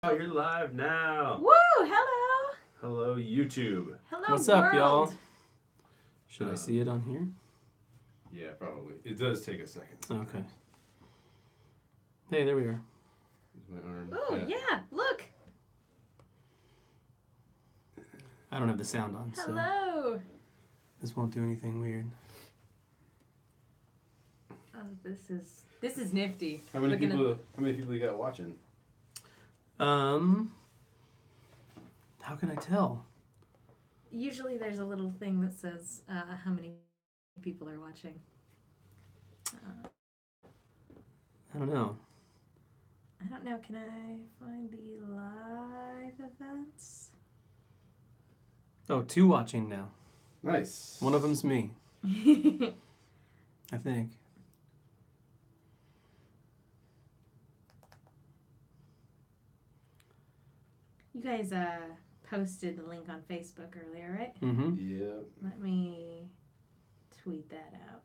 Oh, you're live now. Woo! Hello! Hello, YouTube. Hello, What's up, y'all? world. Should I see it on here? Yeah, probably. It does take a second. Okay. Hey, there we are. My arm. Oh, yeah, look. I don't have the sound on, so Hello. this won't do anything weird. Oh, this is nifty. How many Looking people? How many people you got watching? How can I tell? Usually there's a little thing that says how many people are watching. I don't know. I don't know. Can I find the live events? Oh, 2 watching now. Nice. One of them's me, You I think. guys posted the link on Facebook earlier, right? Mm-hmm. Yeah. Let me tweet that out.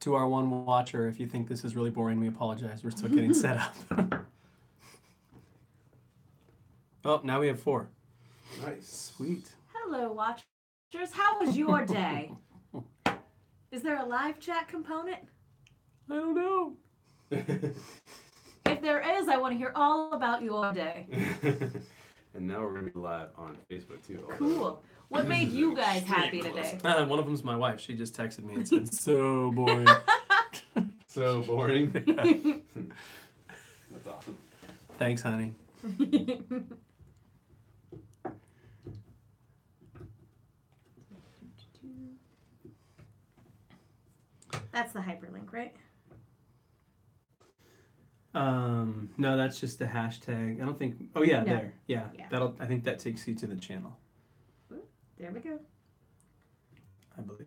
To our one watcher, if you think this is really boring, we apologize. We're still getting set up. Oh, now we have 4. Nice. Sweet. Hello, watchers. How was your day? Is there a live chat component? I don't know. If there is, I want to hear all about your day. And now we're gonna be live on Facebook too. Cool. What made you guys happy today? One of them's my wife. She just texted me and said, so boring. So boring. That's awesome. Thanks, honey. That's the hyperlink, right? No, that's just the hashtag. I don't think. Oh yeah, No. there. Yeah, Yeah. I think that takes you to the channel, There we go. I believe.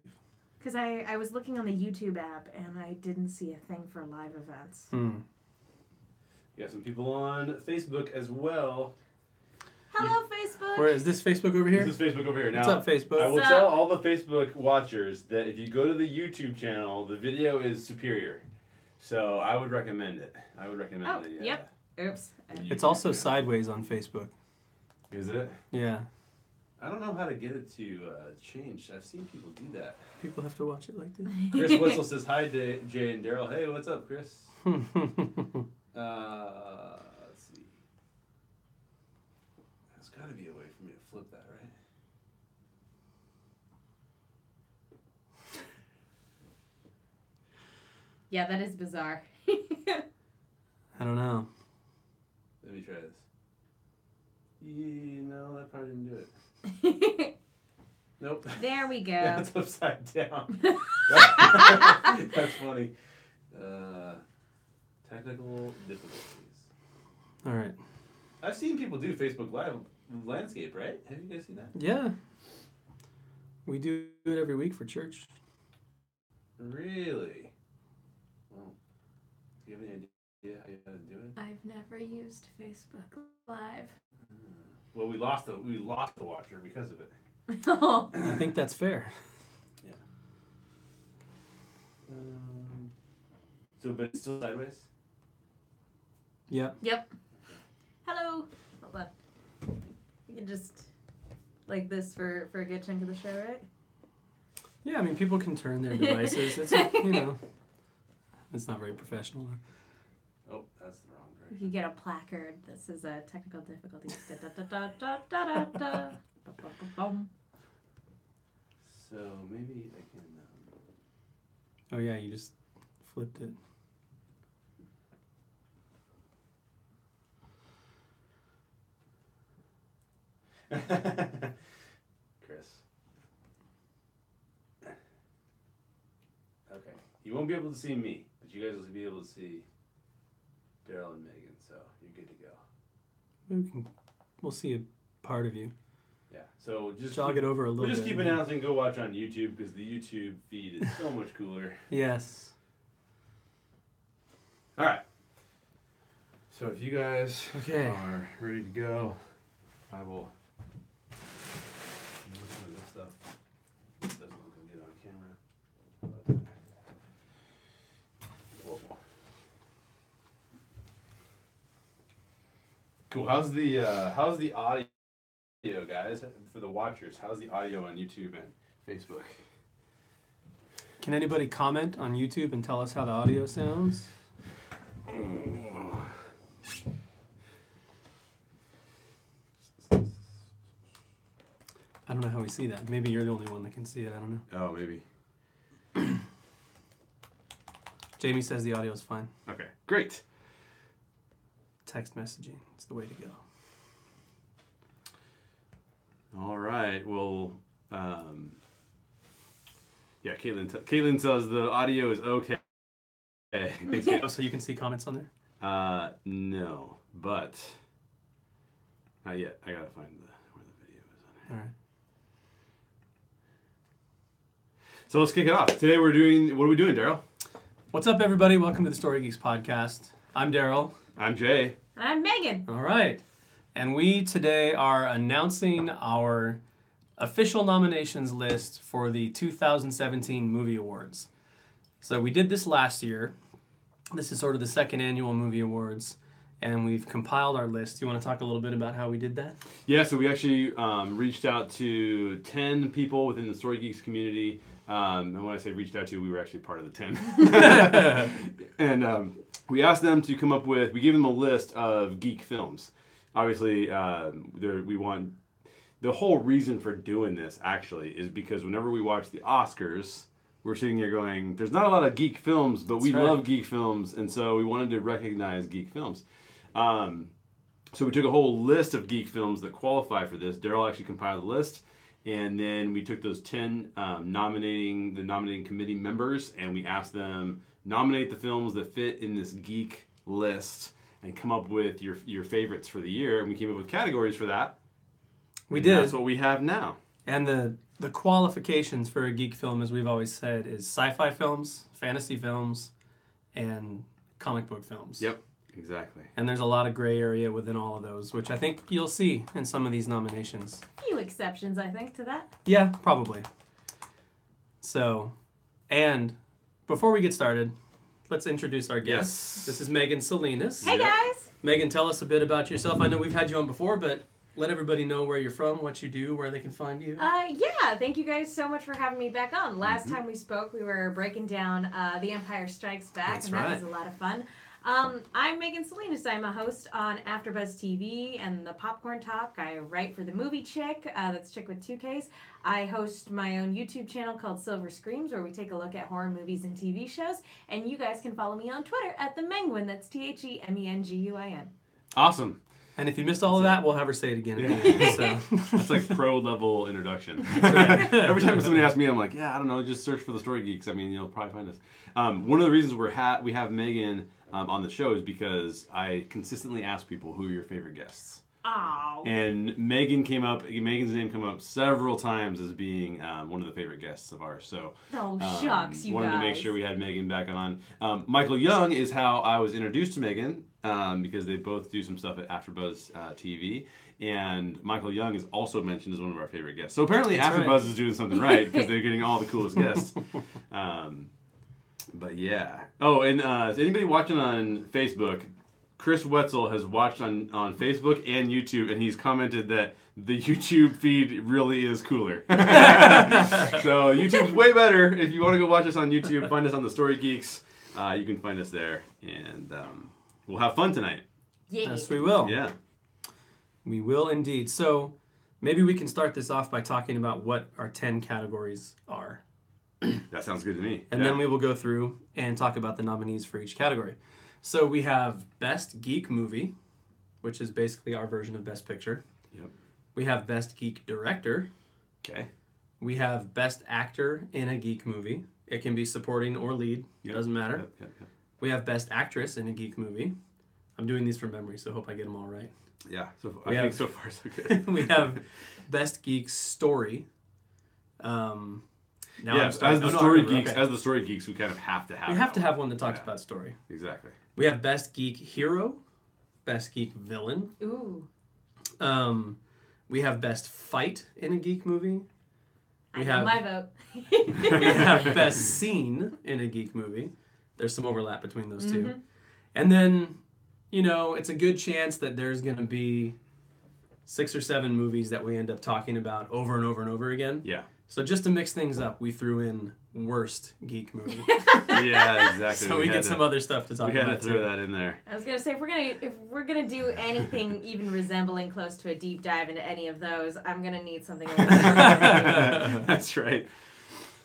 Because I was looking on the YouTube app and I didn't see a thing for live events. You got some people on Facebook as well. Hello, Facebook. Where is this Facebook over here? This is Facebook over here. What's Now, up, Facebook? I will What's tell up? all the Facebook watchers that if you go to the YouTube channel, the video is superior. So I would recommend it. I would recommend Oh, it. yep. Oops. It's also sideways on Facebook. Is it? Yeah, I don't know how to get it to change. I've seen people do that. people have to watch it like this. Chris Whistle says hi, Jay and Daryl. Hey, what's up, Chris? Let's see. There's got to be a way for me to flip that, right? Yeah, that is bizarre. I don't know. Let me try this. No, that probably didn't do it. Nope. There we go. That's upside down. That's funny. Technical difficulties. All right. I've seen people do Facebook Live landscape, right? Have you guys seen that? Yeah. We do it every week for church. Really? Well, do you have any idea how you gotta do it? I've never used Facebook Live. Well, we lost the watcher because of it. Oh. I think that's fair. Yeah. So, but it's still sideways. Yep. Yep. Hello. Hold on. You can just like this for a good chunk of the show, right? Yeah, I mean, people can turn their devices. It's, it's not very professional. Oh, that's the wrong You direction. can get a placard. This is a technical difficulty. Da-da-da-da-da-da-da. Ba-ba-ba-bum. So maybe I can. Oh yeah, you just flipped it. Chris. Okay. You won't be able to see me, but you guys will be able to see Daryl and Megan, so you're good to go. We'll see a part of you. Yeah. So just Jog it over a little we'll just bit. keep announcing. Go watch on YouTube because the YouTube feed is so much cooler. Yes. All right. So if you guys Okay. are ready to go, I will. This stuff doesn't look good Cool. How's the audio, guys, for the watchers? How's the audio on YouTube and Facebook? Can anybody comment on YouTube and tell us how the audio sounds? I don't know how we see that. Maybe you're the only one that can see it. I don't know. Oh, maybe. Jamie says the audio is fine. Okay, great. Text messaging. It's the way to go. All right. Well, yeah, Caitlin says the audio is okay. Thanks, Oh, so you can see comments on there? no, but not yet. I gotta find where the video is on here. All right. So let's kick it off. Today what are we doing, Daryl? What's up, everybody? Welcome to the Story Geeks podcast. I'm Daryl. I'm Jay. And I'm Megan. All right. And we today are announcing our official nominations list for the 2017 Movie Awards. So we did this last year. This is sort of the second annual Movie Awards, and we've compiled our list. Do you want to talk a little bit about how we did that? Yeah, so we actually reached out to 10 people within the Story Geeks community. And when I say reached out to, we were actually part of the 10. And we asked them to come up with, we gave them a list of geek films. Obviously, we want, the whole reason for doing this actually is because whenever we watch the Oscars, we're sitting here going, there's not a lot of geek films, but we love geek films, and so we wanted to recognize geek films. So we took a whole list of geek films that qualify for this. Daryl actually compiled the list, and then we took those 10 nominating committee members, and we asked them, nominate the films that fit in this geek list, and come up with your favorites for the year, and we came up with categories for that. We did. That's what we have now. And the qualifications for a geek film, as we've always said, is sci-fi films, fantasy films, and comic book films. Yep, exactly. And there's a lot of gray area within all of those, which I think you'll see in some of these nominations. Few exceptions, I think, to that. Yeah, probably. So, and before we get started, let's introduce our guests. Yes. This is Megan Salinas. Hey, guys. Megan, tell us a bit about yourself. I know we've had you on before, but let everybody know where you're from, what you do, where they can find you. Yeah, thank you guys so much for having me back on. Last time we spoke, we were breaking down The Empire Strikes Back, That's and right. that was a lot of fun. I'm Megan Salinas. I'm a host on AfterBuzz TV and the Popcorn Talk. I write for the Movie Chick. That's Chick with 2 Ks. I host my own YouTube channel called Silver Screams, where we take a look at horror movies and TV shows. And you guys can follow me on Twitter at the Menguin. That's TheMenguin. Awesome. And if you missed all of that, we'll have her say it again. Yeah. So. That's like pro level introduction. Every time somebody asks me, I'm like, yeah, I don't know, just search for the Story Geeks. I mean, you'll probably find us. One of the reasons we have Megan on the show is because I consistently ask people who are your favorite guests. Oh. And Megan's name come up several times as being one of the favorite guests of ours. So Shucks, you wanted guys. to make sure we had Megan back on. Michael Young is how I was introduced to Megan because they both do some stuff at AfterBuzz TV. And Michael Young is also mentioned as one of our favorite guests. So apparently That's AfterBuzz right. is doing something right because they're getting all the coolest guests. But yeah. Oh, and is anybody watching on Facebook? Chris Wetzel has watched on Facebook and YouTube, and he's commented that the YouTube feed really is cooler. So YouTube's way better. If you want to go watch us on YouTube, find us on the Story Geeks. You can find us there, and we'll have fun tonight. Yeah. Yes, we will. Yeah. We will indeed. So maybe we can start this off by talking about what our 10 categories are. That sounds good to me. And then we will go through and talk about the nominees for each category. So we have Best Geek Movie, which is basically our version of Best Picture. Yep. We have Best Geek Director. Okay. We have Best Actor in a Geek Movie. It can be supporting or lead. It doesn't matter. Yep. We have Best Actress in a Geek Movie. I'm doing these from memory, so I hope I get them all right. Yeah. I think so far so good. We have Best Geek Story. As the Story Geeks, we kind of have to have. We have to have one that talks about story. Exactly. We have Best Geek Hero, Best Geek Villain. Ooh. We have Best Fight in a Geek Movie. I know my vote. We have Best Scene in a Geek Movie. There's some overlap between those two. And then you know, it's a good chance that there's going to be 6 or 7 movies that we end up talking about over and over and over again. Yeah. So just to mix things up, we threw in worst geek movie. Yeah, exactly. So we get some other stuff to talk about. We had to throw that in there. I was gonna say if we're gonna do anything even resembling close to a deep dive into any of those, I'm gonna need something. That's right.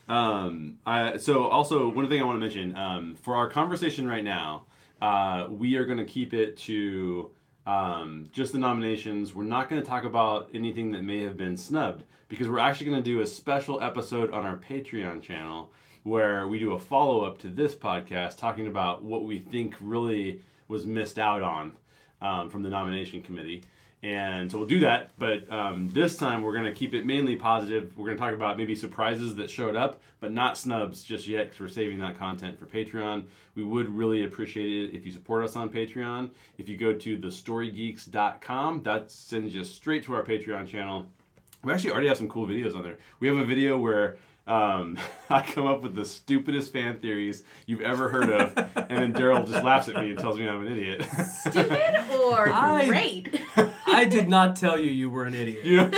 So also one thing I want to mention for our conversation right now, we are going to keep it to just the nominations. We're not going to talk about anything that may have been snubbed because we're actually going to do a special episode on our Patreon channel where we do a follow-up to this podcast talking about what we think really was missed out on from the nomination committee. And so we'll do that, but this time we're going to keep it mainly positive. We're going to talk about maybe surprises that showed up, but not snubs just yet because we're saving that content for Patreon. We would really appreciate it if you support us on Patreon. If you go to thestorygeeks.com, that sends you straight to our Patreon channel. We actually already have some cool videos on there. We have a video where I come up with the stupidest fan theories you've ever heard of, and then Daryl just laughs at me and tells me I'm an idiot. Stupid or great? I did not tell you were an idiot. You know?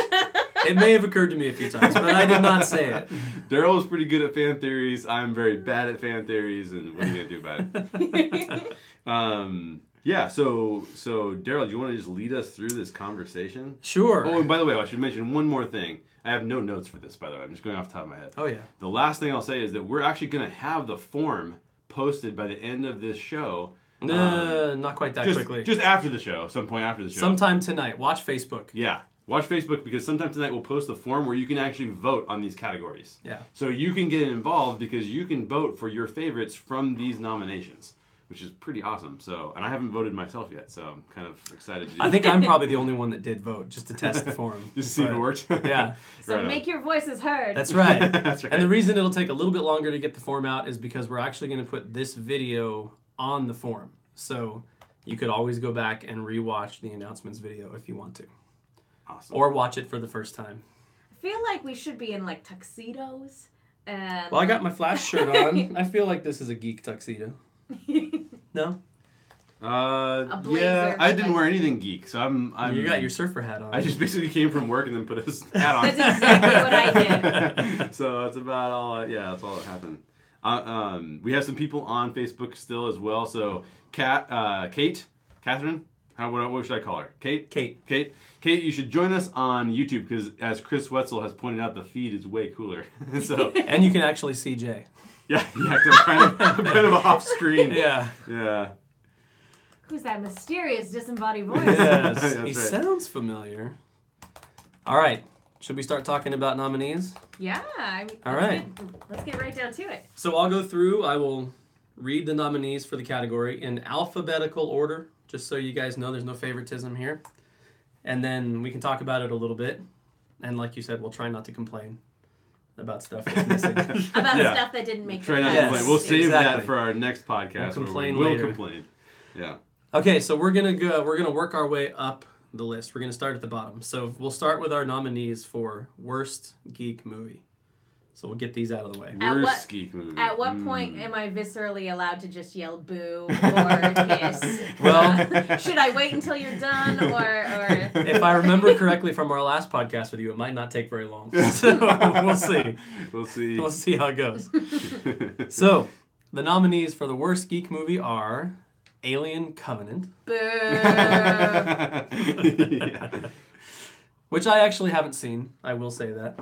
It may have occurred to me a few times, but I did not say it. Daryl is pretty good at fan theories. I'm very bad at fan theories, and what are you going to do about it? Yeah, so Daryl, do you want to just lead us through this conversation? Sure. Oh, and by the way, I should mention one more thing. I have no notes for this, by the way. I'm just going off the top of my head. Oh, yeah. The last thing I'll say is that we're actually going to have the form posted by the end of this show. Not quite that quickly. Just after the show, some point after the show. Sometime tonight. Watch Facebook. Yeah. Watch Facebook because sometime tonight we'll post the form where you can actually vote on these categories. Yeah. So you can get involved because you can vote for your favorites from these nominations, which is pretty awesome. So, and I haven't voted myself yet, so I'm kind of excited to do I think I'm probably the only one that did vote just to test the forum. Just to see if it worked. Yeah. So Right make your voices heard. That's right. That's right. And the reason it'll take a little bit longer to get the form out is because we're actually going to put this video on the forum. So you could always go back and rewatch the announcements video if you want to. Awesome. Or watch it for the first time. I feel like we should be in like tuxedos. And Well, I got my Flash shirt on. I feel like this is a geek tuxedo. No? A blazer, Yeah, I but didn't like- wear anything geek, so I'm. You got your surfer hat on. I just basically came from work and then put a hat on. That's exactly what I did. So that's about all. Yeah, that's all that happened. We have some people on Facebook still as well. So Catherine, what should I call her? Kate, you should join us on YouTube because, as Chris Wetzel has pointed out, the feed is way cooler. So And you can actually see Jay. yeah, 'cause I'm kind of off screen. Yeah. Yeah. Who's that mysterious disembodied voice? Yes. That's He right. sounds familiar. All right. Should we start talking about nominees? Yeah. All right. Let's get right down to it. So I'll go through. I will read the nominees for the category in alphabetical order, just so you guys know there's no favoritism here. And then we can talk about it a little bit. And like you said, we'll try not to complain about stuff that's missing. About Yeah. stuff that didn't make Try not to Yes, complain. We'll save exactly. that for our next podcast. We'll where complain we will later. complain. Yeah. Okay, so we're gonna work our way up the list. We're gonna start at the bottom. So we'll start with our nominees for worst geek movie. So we'll get these out of the way. At Worst what- geek movie. At what point am I viscerally allowed to just yell boo or hiss? Well- should I wait until you're done or If I remember correctly from our last podcast with you, it might not take very long. So we'll see. We'll see. We'll see how it goes. So the nominees for the worst geek movie are Alien Covenant, boo? Yeah. which I actually haven't seen. I will say that.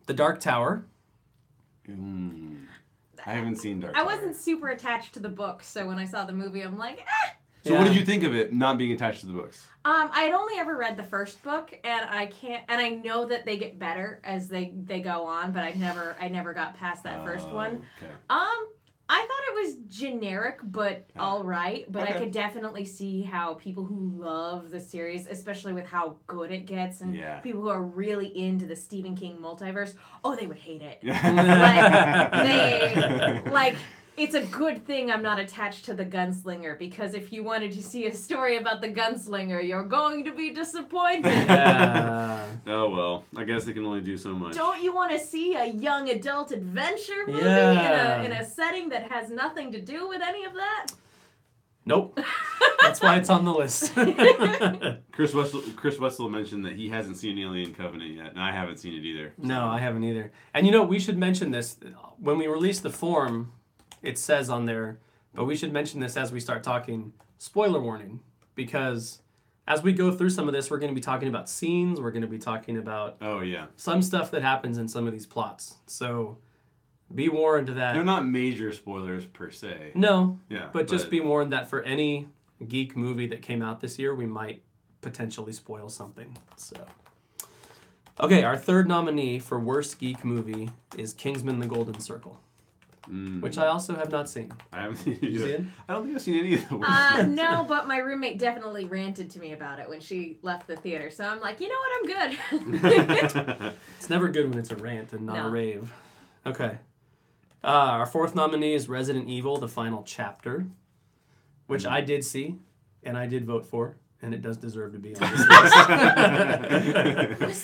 The Dark Tower. I haven't seen Dark I Tower. wasn't super attached to the book, so when I saw the movie, I'm like, eh. So what did you think of it not being attached to the books? I had only ever read the first book, and I know that they get better as they go on, but I never got past that first one. Okay. I thought it was generic, but all right. But Okay. I could definitely see how people who love the series, especially with how good it gets, and Yeah. people who are really into the Stephen King multiverse, they would hate it. Like, it's a good thing I'm not attached to the gunslinger, because if you wanted to see a story about the gunslinger, you're going to be disappointed. Yeah. Oh well, I guess they can only do so much. Don't you want to see a young adult adventure movie Yeah. in a setting that has nothing to do with any of that? Nope. That's why it's on the list. Chris Wessel mentioned that he hasn't seen Alien Covenant yet, and I haven't seen it either. No, I haven't either. And we should mention this. When we release the form, it says on there, but we should mention this as we start talking. Spoiler warning, because as we go through some of this, we're going to be talking about scenes. We're going to be talking about some stuff that happens in some of these plots. So be warned that... They're not major spoilers per se. No, but just be warned that for any geek movie that came out this year, we might potentially spoil something. So, okay, our third nominee for worst geek movie is Kingsman: The Golden Circle, which I also have not seen. I haven't seen it. You see it? I don't think I've seen any of the No, but my roommate definitely ranted to me about it when she left the theater. So I'm like, you know what, I'm good. It's never good when it's a rant and not a rave. Okay. Our fourth nominee is Resident Evil: The Final Chapter, which I did see, and I did vote for, and it does deserve to be on this list. Was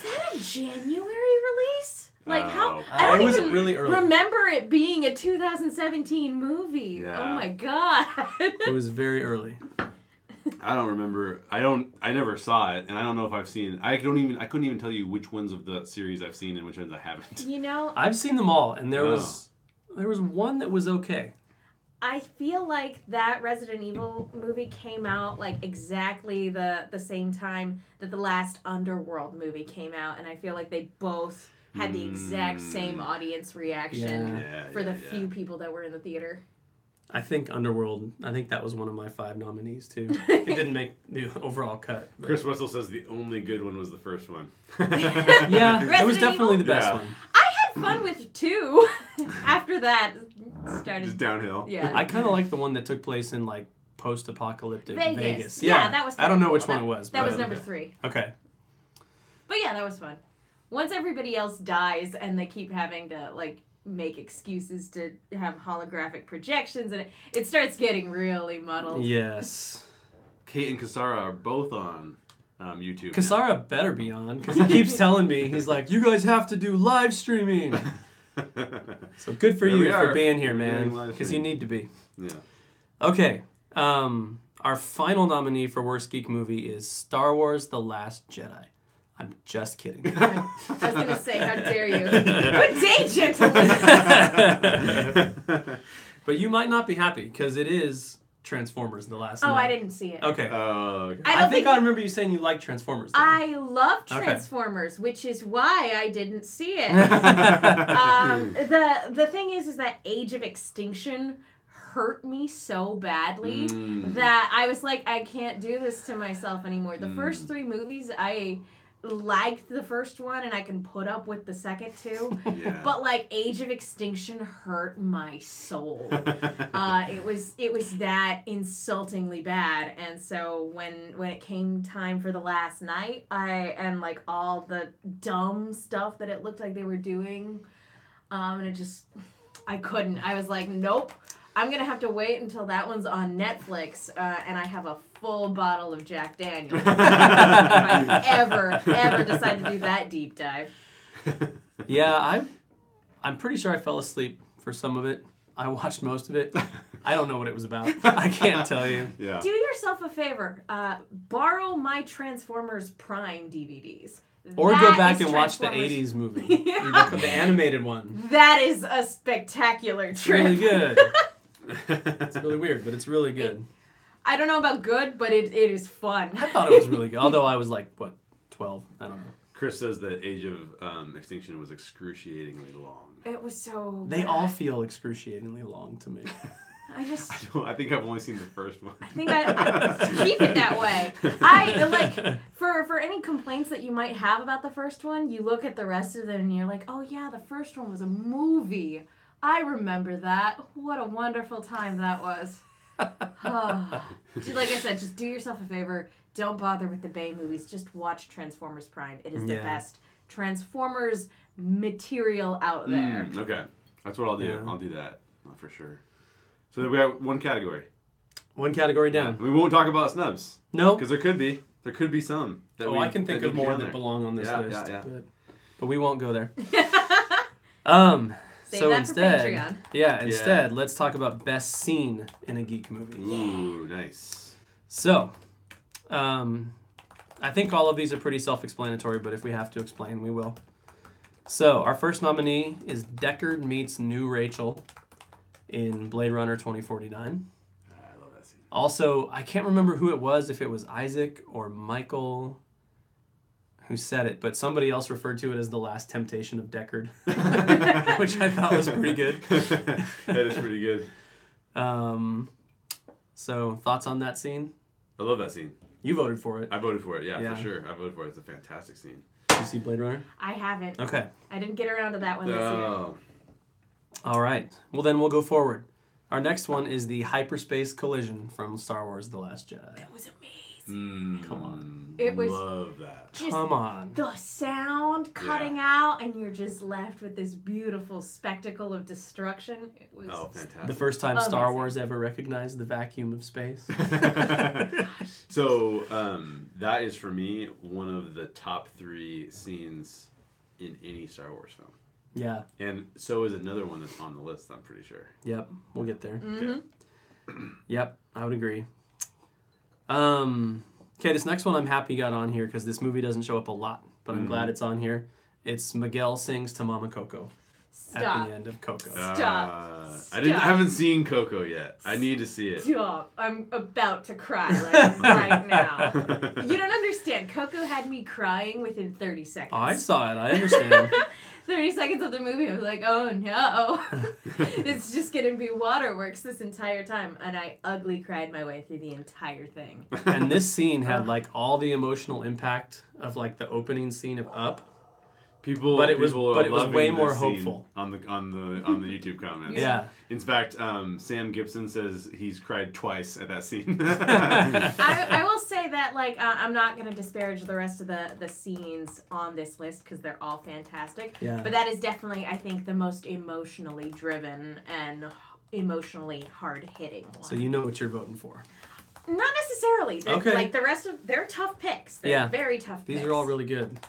that a January release? Like how? I don't it was even really early. remember it being a 2017 movie. Yeah. Oh my god! It was very early. I don't remember. I never saw it, and I don't know if I've seen it. I couldn't even tell you which ones of the series I've seen and which ones I haven't. I've seen them all, and there was one that was okay. I feel like that Resident Evil movie came out like exactly the same time that the last Underworld movie came out, and I feel like they both had the exact same audience reaction for the few people that were in the theater. I think Underworld, that was one of my 5 nominees too. It didn't make the overall cut. But. Chris Wessel says the only good one was the first one. Yeah, it was definitely the best one. I had fun with 2. After that, started just downhill. Yeah, I kind of like the one that took place in like post-apocalyptic Vegas. Yeah, that was. I don't know which one it was. That was number 3. Okay. But yeah, that was fun. Once everybody else dies and they keep having to like make excuses to have holographic projections, and it starts getting really muddled. Yes. Kate and Kasara are both on YouTube. Kasara better be on, because he keeps telling me, he's like, you guys have to do live streaming. So good for you for being here, man, because you need to be. Yeah. Okay. Our final nominee for worst geek movie is Star Wars: The Last Jedi. I'm just kidding. I was going to say, how dare you. Good day, gentlemen. But you might not be happy, because it is Transformers: The Last Night. I didn't see it. Okay. Okay. I think I remember you saying you like Transformers. Though. I love Transformers, which is why I didn't see it. The thing is that Age of Extinction hurt me so badly that I was like, I can't do this to myself anymore. The first 3 movies, I liked the first one and I can put up with the second 2, but like Age of Extinction hurt my soul. It was that insultingly bad, and so when it came time for The Last Night, and like all the dumb stuff that it looked like they were doing, and it just, I couldn't. I was like, nope. I'm going to have to wait until that one's on Netflix, and I have a full bottle of Jack Daniels. If I ever decide to do that deep dive. Yeah, I'm pretty sure I fell asleep for some of it. I watched most of it. I don't know what it was about. I can't tell you. Yeah. Do yourself a favor. Borrow my Transformers Prime DVDs. Or go back and watch the 80s movie. The animated one. That is a spectacular trip. It's really good. It's really weird, but it's really good. I don't know about good, but it is fun. I thought it was really good. Although I was like, 12? I don't know. Chris says that Age of Extinction was excruciatingly long. It was so They bad. all feel excruciatingly long to me. I think I've only seen the first one. I think I keep it that way. I like for any complaints that you might have about the first one, you look at the rest of it and you're like, oh yeah, the first one was a movie. I remember that. What a wonderful time that was. Like I said, just do yourself a favor. Don't bother with the Bay movies. Just watch Transformers Prime. It is the best Transformers material out there. Okay. That's what I'll do. Yeah. I'll do that for sure. So then we got one category. One category down. We won't talk about snubs. No. Because there could be some. I can think of more that belong on this list. Yeah. But we won't go there. Save So that instead, for Patreon. instead, let's talk about best scene in a geek movie. Ooh, nice. So, I think all of these are pretty self-explanatory, but if we have to explain, we will. So, our first nominee is Deckard meets New Rachel in Blade Runner 2049. I love that scene. Also, I can't remember who it was, if it was Isaac or Michael who said it, but somebody else referred to it as the last temptation of Deckard, which I thought was pretty good. That is pretty good. So, thoughts on that scene? I love that scene. You voted for it. I voted for it, Yeah. for sure. I voted for it. It's a fantastic scene. Did you see Blade Runner? I haven't. Okay. I didn't get around to that one this year. Oh, All right. Well, then we'll go forward. Our next one is the hyperspace collision from Star Wars: The Last Jedi. That was amazing. Come on. It was love that. just Come on. the sound cutting out, and you're just left with this beautiful spectacle of destruction. It was Oh, fantastic. The first time Star Amazing. Wars ever recognized the vacuum of space. So that is for me one of the top 3 scenes in any Star Wars film, Yeah. and so is another one that's on the list. I'm pretty sure. Yep. We'll get there. Mm-hmm. Yep. I would agree. Okay, this next one I'm happy got on here because this movie doesn't show up a lot, but I'm glad it's on here. It's Miguel sings to Mama Coco at Stop. the end of Coco. Stop. I haven't seen Coco yet. I need to see it. Stop. I'm about to cry right now. You don't understand. Coco had me crying within 30 seconds. Oh, I saw it. I understand. 30 seconds of the movie, I was like, oh no. It's just going to be waterworks this entire time. And I ugly cried my way through the entire thing. And this scene had like all the emotional impact of like the opening scene of Up. But it was loving way more hopeful. on the YouTube comments. Yeah. In fact, Sam Gibson says he's cried twice at that scene. I will say that, like, I'm not going to disparage the rest of the scenes on this list because they're all fantastic. Yeah. But that is definitely, I think, the most emotionally driven and emotionally hard-hitting one. So you know what you're voting for. Not necessarily. Okay. Like, the rest of... They're tough picks. They're very tough picks. These are all really good.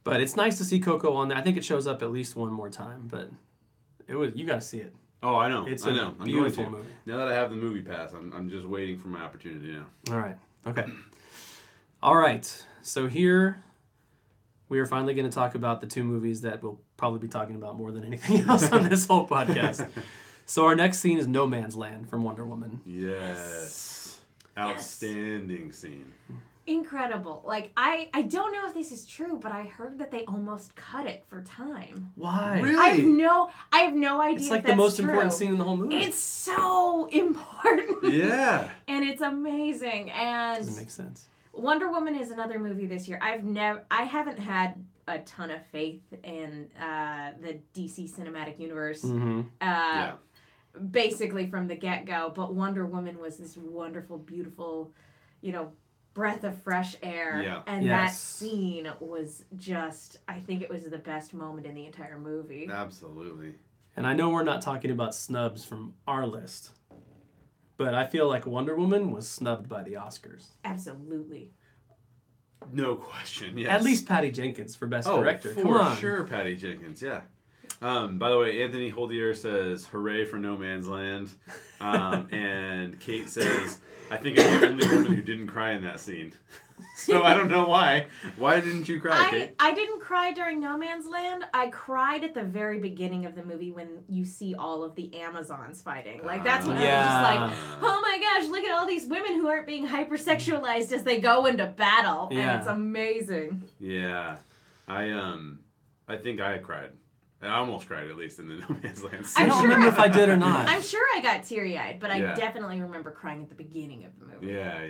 But it's nice to see Coco on there. I think it shows up at least one more time, but you got to see it. Oh, I know. It's I a know. I'm beautiful going to. movie. Now that I have the movie pass, I'm just waiting for my opportunity now. All right. Okay. All right. So here we are finally going to talk about the 2 movies that we'll probably be talking about more than anything else on this whole podcast. So our next scene is No Man's Land from Wonder Woman. Yes. Outstanding scene. Incredible. Like, I don't know if this is true, but I heard that they almost cut it for time. Why? Really? I have no idea. It's if like the that's most true. important scene in the whole movie. It's so important. Yeah. And it's amazing. And Doesn't make sense. Wonder Woman is another movie this year. I haven't had a ton of faith in the DC cinematic universe. Mm-hmm. Yeah. Basically from the get-go, but Wonder Woman was this wonderful, beautiful, breath of fresh air. Yeah. And Yes. that scene was just, I think it was the best moment in the entire movie. Absolutely. And I know we're not talking about snubs from our list, but I feel like Wonder Woman was snubbed by the Oscars. Absolutely. No question. Yes. At least Patty Jenkins for Best Director. For Come on. sure, Patty Jenkins. Yeah. By the way, Anthony Holdier says, "Hooray for No Man's Land," and Kate says, "I think I'm the only woman who didn't cry in that scene." So I don't know why. Why didn't you cry, Kate? I didn't cry during No Man's Land. I cried at the very beginning of the movie when you see all of the Amazons fighting. Like, that's when I was just like, oh my gosh, look at all these women who aren't being hypersexualized as they go into battle. Yeah. And it's amazing. Yeah, I think I cried. I almost cried, at least in the No Man's Land I scene. don't remember if I did or not. I'm sure I got teary-eyed, but Yeah. I definitely remember crying at the beginning of the movie. Yeah.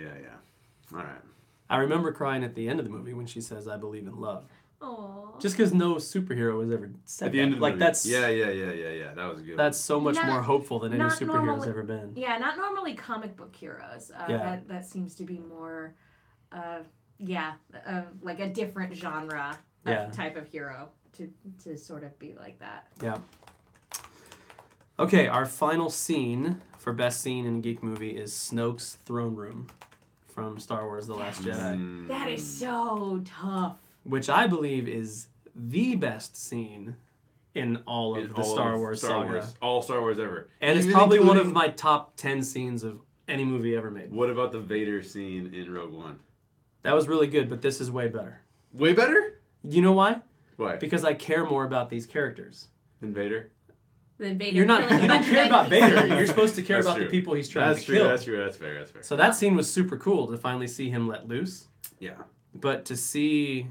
All right. I remember crying at the end of the movie when she says, "I believe in love." Aww. Just because no superhero has ever said At the that. end of the like movie. that's Yeah. That was a good. that's so much Not- more hopeful than any not superhero's normally- ever been. Yeah, not normally comic book heroes. Yeah. That seems to be more, like a different genre Yeah. of type of hero to sort of be like that. Yeah. Okay, our final scene for best scene in a geek movie is Snoke's throne room from Star Wars: The Last Jedi, Mm. That is so tough. which I believe is the best scene in all of the Star Wars saga. All Star Wars ever. And Even it's probably one including- of my top 10 scenes of any movie ever made. What about the Vader scene in Rogue One? That was really good, but this is way better. Way better? You know why? Why? Because I care more about these characters. Than Vader? Then Vader You don't care about Vader. You're supposed to care That's about true. the people he's trying That's to true. kill. That's true. That's fair. That's fair. So that scene was super cool to finally see him let loose. Yeah. But to see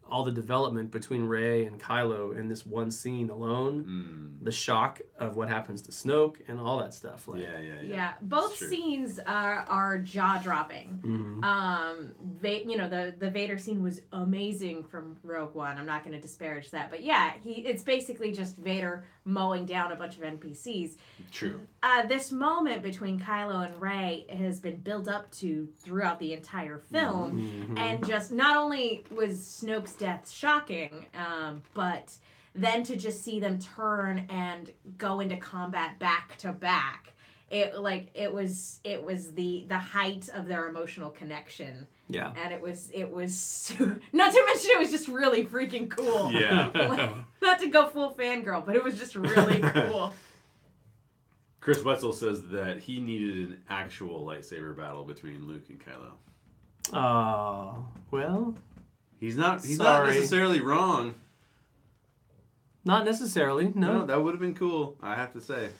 all the development between Rey and Kylo in this one scene alone, the shock of what happens to Snoke and all that stuff. Like, Yeah, both scenes are jaw dropping. The Vader scene was amazing from Rogue One. I'm not going to disparage that, but yeah, it's basically just Vader mowing down a bunch of NPCs. True. This moment between Kylo and Rey has been built up to throughout the entire film, and just not only was Snoke's death shocking, but then to just see them turn and go into combat back to back, it was the height of their emotional connection. Yeah. And it was not to mention it was just really freaking cool. Yeah. Not to go full fangirl, but it was just really cool. Chris Wetzel says that he needed an actual lightsaber battle between Luke and Kylo. Well, He's not Sorry. necessarily wrong. not necessarily, no. That would have been cool, I have to say.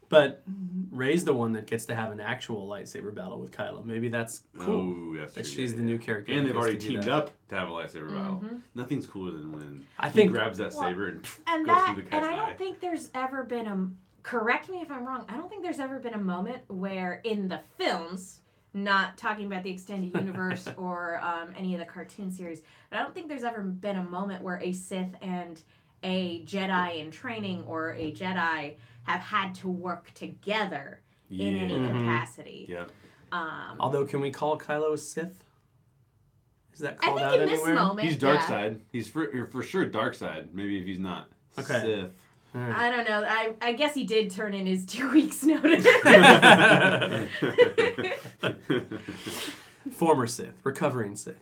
But Rey's the one that gets to have an actual lightsaber battle with Kylo. Maybe that's cool. Oh, that's That true. she's the new character. And that they've gets already to do teamed that. up to have a lightsaber battle. Nothing's cooler than when I he think grabs that saber and And goes that, through the and cat's I eye. don't think there's ever been correct me if I'm wrong, I don't think there's ever been a moment where in the films, not talking about the extended universe or any of the cartoon series, but I don't think there's ever been a moment where a Sith and a Jedi in training or a Jedi have had to work together in any capacity. Yeah. Although, can we call Kylo a Sith? Is that I called think out in this anywhere? moment, He's dark yeah. side. He's for sure dark side. Maybe if he's not Okay. Sith. I don't know. I guess he did turn in his 2 weeks notice. Former Sith, recovering Sith.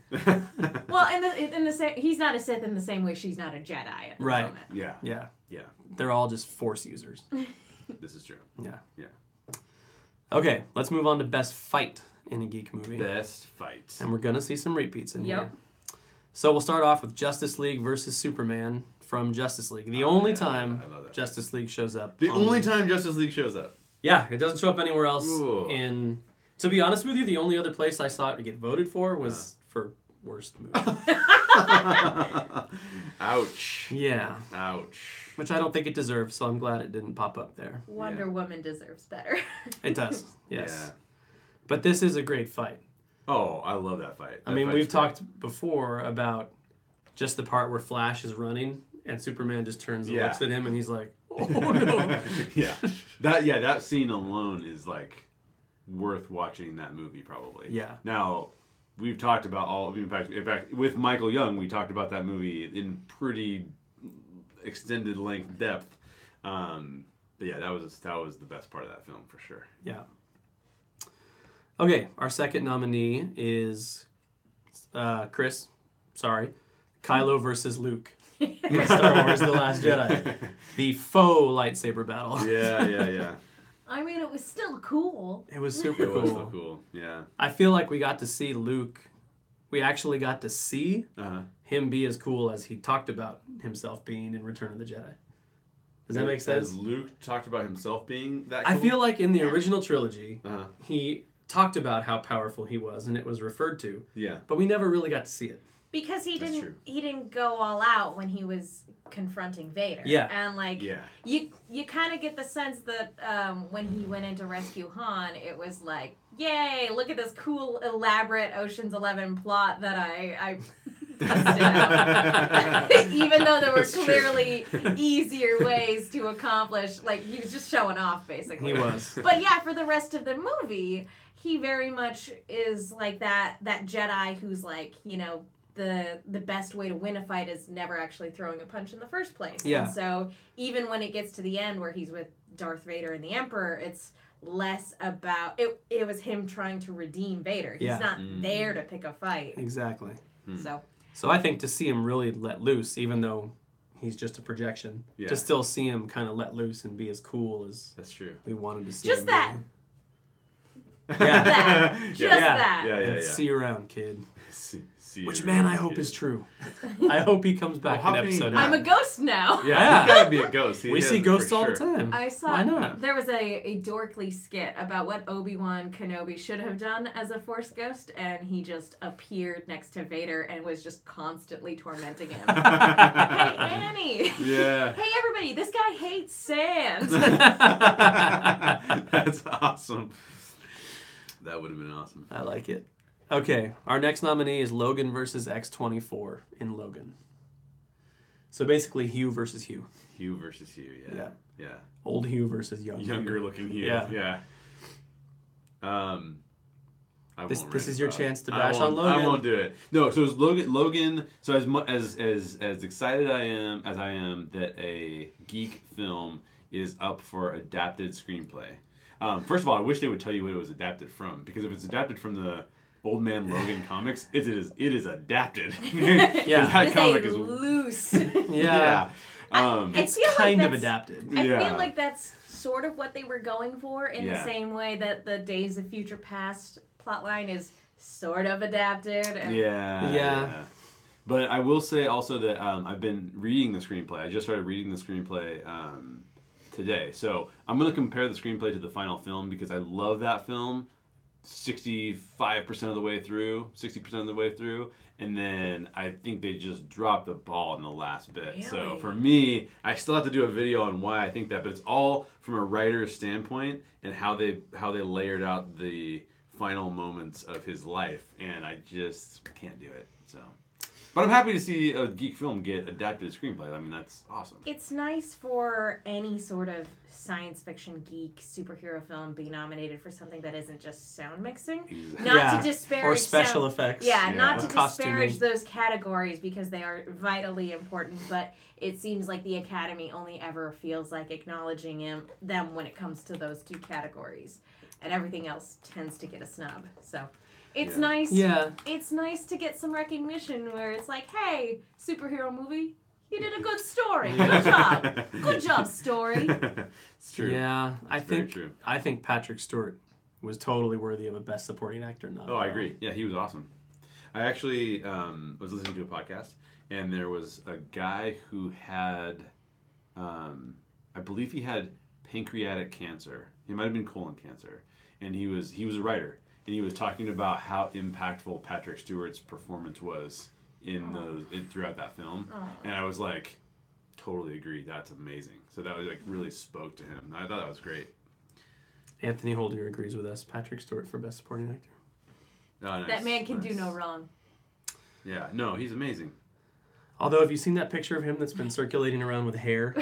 Well, in the same, he's not a Sith in the same way she's not a Jedi at the Right. moment. Yeah. Yeah. Yeah. They're all just Force users. This is true. Yeah. Yeah. Okay, let's move on to best fight in a geek movie. Best fight. And we're going to see some repeats in Yep. here. So we'll start off with Justice League versus Superman from Justice League. The only time I love that. Justice League shows up. The on only time Justice League shows up. Yeah, it doesn't show up anywhere else Ooh. in... To be honest with you, the only other place I saw it get voted for was for worst movie. Ouch. Yeah, Ouch. which I don't think it deserves, so I'm glad it didn't pop up there. Wonder Woman deserves better. It does, yes. Yeah. But this is a great fight. Oh, I love that fight. I mean, we've talked before about just the part where Flash is running and Superman just turns and Yeah. looks at him and he's like, oh no. Yeah. That scene alone is like worth watching that movie probably. Yeah. Now, we've talked about in fact with Michael Young, we talked about that movie in pretty extended length depth. But yeah, that was the best part of that film for sure. Yeah. Okay, our second nominee is Kylo versus Luke in Star Wars The Last Jedi. The faux lightsaber battle. Yeah. I mean, it was still cool. It was super It was cool. so cool. Yeah. I feel like we got to see Luke. We actually got to see Uh-huh. him be as cool as he talked about himself being in Return of the Jedi. Does that make sense? As Luke talked about himself being that I cool? feel like in the original trilogy, Uh-huh. he talked about how powerful he was, and it was referred to, Yeah. but we never really got to see it. Because he That's didn't true. he didn't go all out when he was confronting Vader. Yeah. And like Yeah. you kind of get the sense that when he went in to rescue Han, it was like, yay, look at this cool elaborate Ocean's 11 plot that I busted out. Even though there were That's true. clearly easier ways to accomplish, like he was just showing off basically. He was. But yeah, for the rest of the movie, he very much is like that Jedi who's like, you know, the best way to win a fight is never actually throwing a punch in the first place. Yeah. And so even when it gets to the end where he's with Darth Vader and the Emperor, it's less about it was him trying to redeem Vader. He's Yeah. not there to pick a fight. Exactly. So So I think to see him really let loose, even though he's just a projection. Yeah. To still see him kind of let loose and be as cool as That's true. we wanted to see Just him. that. Yeah. That. Just yeah. that. Yeah, And see you around, kid. See Which, you man, around, I hope kid. is true. I hope he comes back Well, in how can he episode not? I'm a ghost now. Yeah, Yeah. he's gotta be a ghost. He We is, see for ghosts all sure. the time. I saw Why not? there was a dorkly skit about what Obi-Wan Kenobi should have done as a Force ghost, and he just appeared next to Vader and was just constantly tormenting him. Hey, Annie! Yeah. Hey, everybody, this guy hates sand! That's awesome. That would have been awesome. I like it. Okay, our next nominee is Logan versus X-24 in Logan. So basically, Hugh versus Hugh. Hugh versus Hugh, yeah. Yeah. Old Hugh versus young Younger Hugh. looking Hugh. Yeah. This is your chance to bash on Logan. I won't do it. No, so it's Logan. So as excited I am that a geek film is up for adapted screenplay. First of all, I wish they would tell you what it was adapted from, because if it's adapted from the Old Man Logan comics, it is adapted. Yeah. That This comic is is loose. Yeah. I It's feel like kind of that's- adapted. I Yeah. feel like that's sort of what they were going for, in the Yeah. same way that the Days of Future Past plotline is sort of adapted. And Yeah. But I will say also that I've been reading the screenplay. I just started reading the screenplay today. So I'm going to compare the screenplay to the final film, because I love that film 65% of the way through, 60% of the way through. And then I think they just dropped the ball in the last bit. So Really? for me, I still have to do a video on why I think that, but it's all from a writer's standpoint and how they layered out the final moments of his life, and I just can't do it. So, but I'm happy to see a geek film get adapted screenplay. I mean, that's awesome. It's nice for any sort of science fiction geek superhero film be nominated for something that isn't just sound mixing. Exactly. Not Yeah. to disparage Or special sound, effects. Yeah, Yeah. not Or to costuming. disparage those categories, because they are vitally important, but it seems like the Academy only ever feels like acknowledging them when it comes to those two categories, and everything else tends to get a snub. So it's Yeah. nice. Yeah. It's nice to get some recognition where it's like, hey, superhero movie, you did a good story. Good job. Good job, story. It's true. Yeah, Very true. I think Patrick Stewart was totally worthy of a Best Supporting Actor nod. Oh, I agree. Yeah, he was awesome. I actually was listening to a podcast, and there was a guy who had, I believe he had pancreatic cancer. He might have been colon cancer, and he was a writer, and he was talking about how impactful Patrick Stewart's performance was throughout that film, and I was like, totally agree. That's amazing. So that was like really spoke to him. I thought that was great. Anthony Holder agrees with us. Patrick Stewart for Best Supporting Actor. Oh, nice, That man can do nice. no wrong. Yeah, no, he's amazing. Although, have you seen that picture of him that's been circulating around with hair?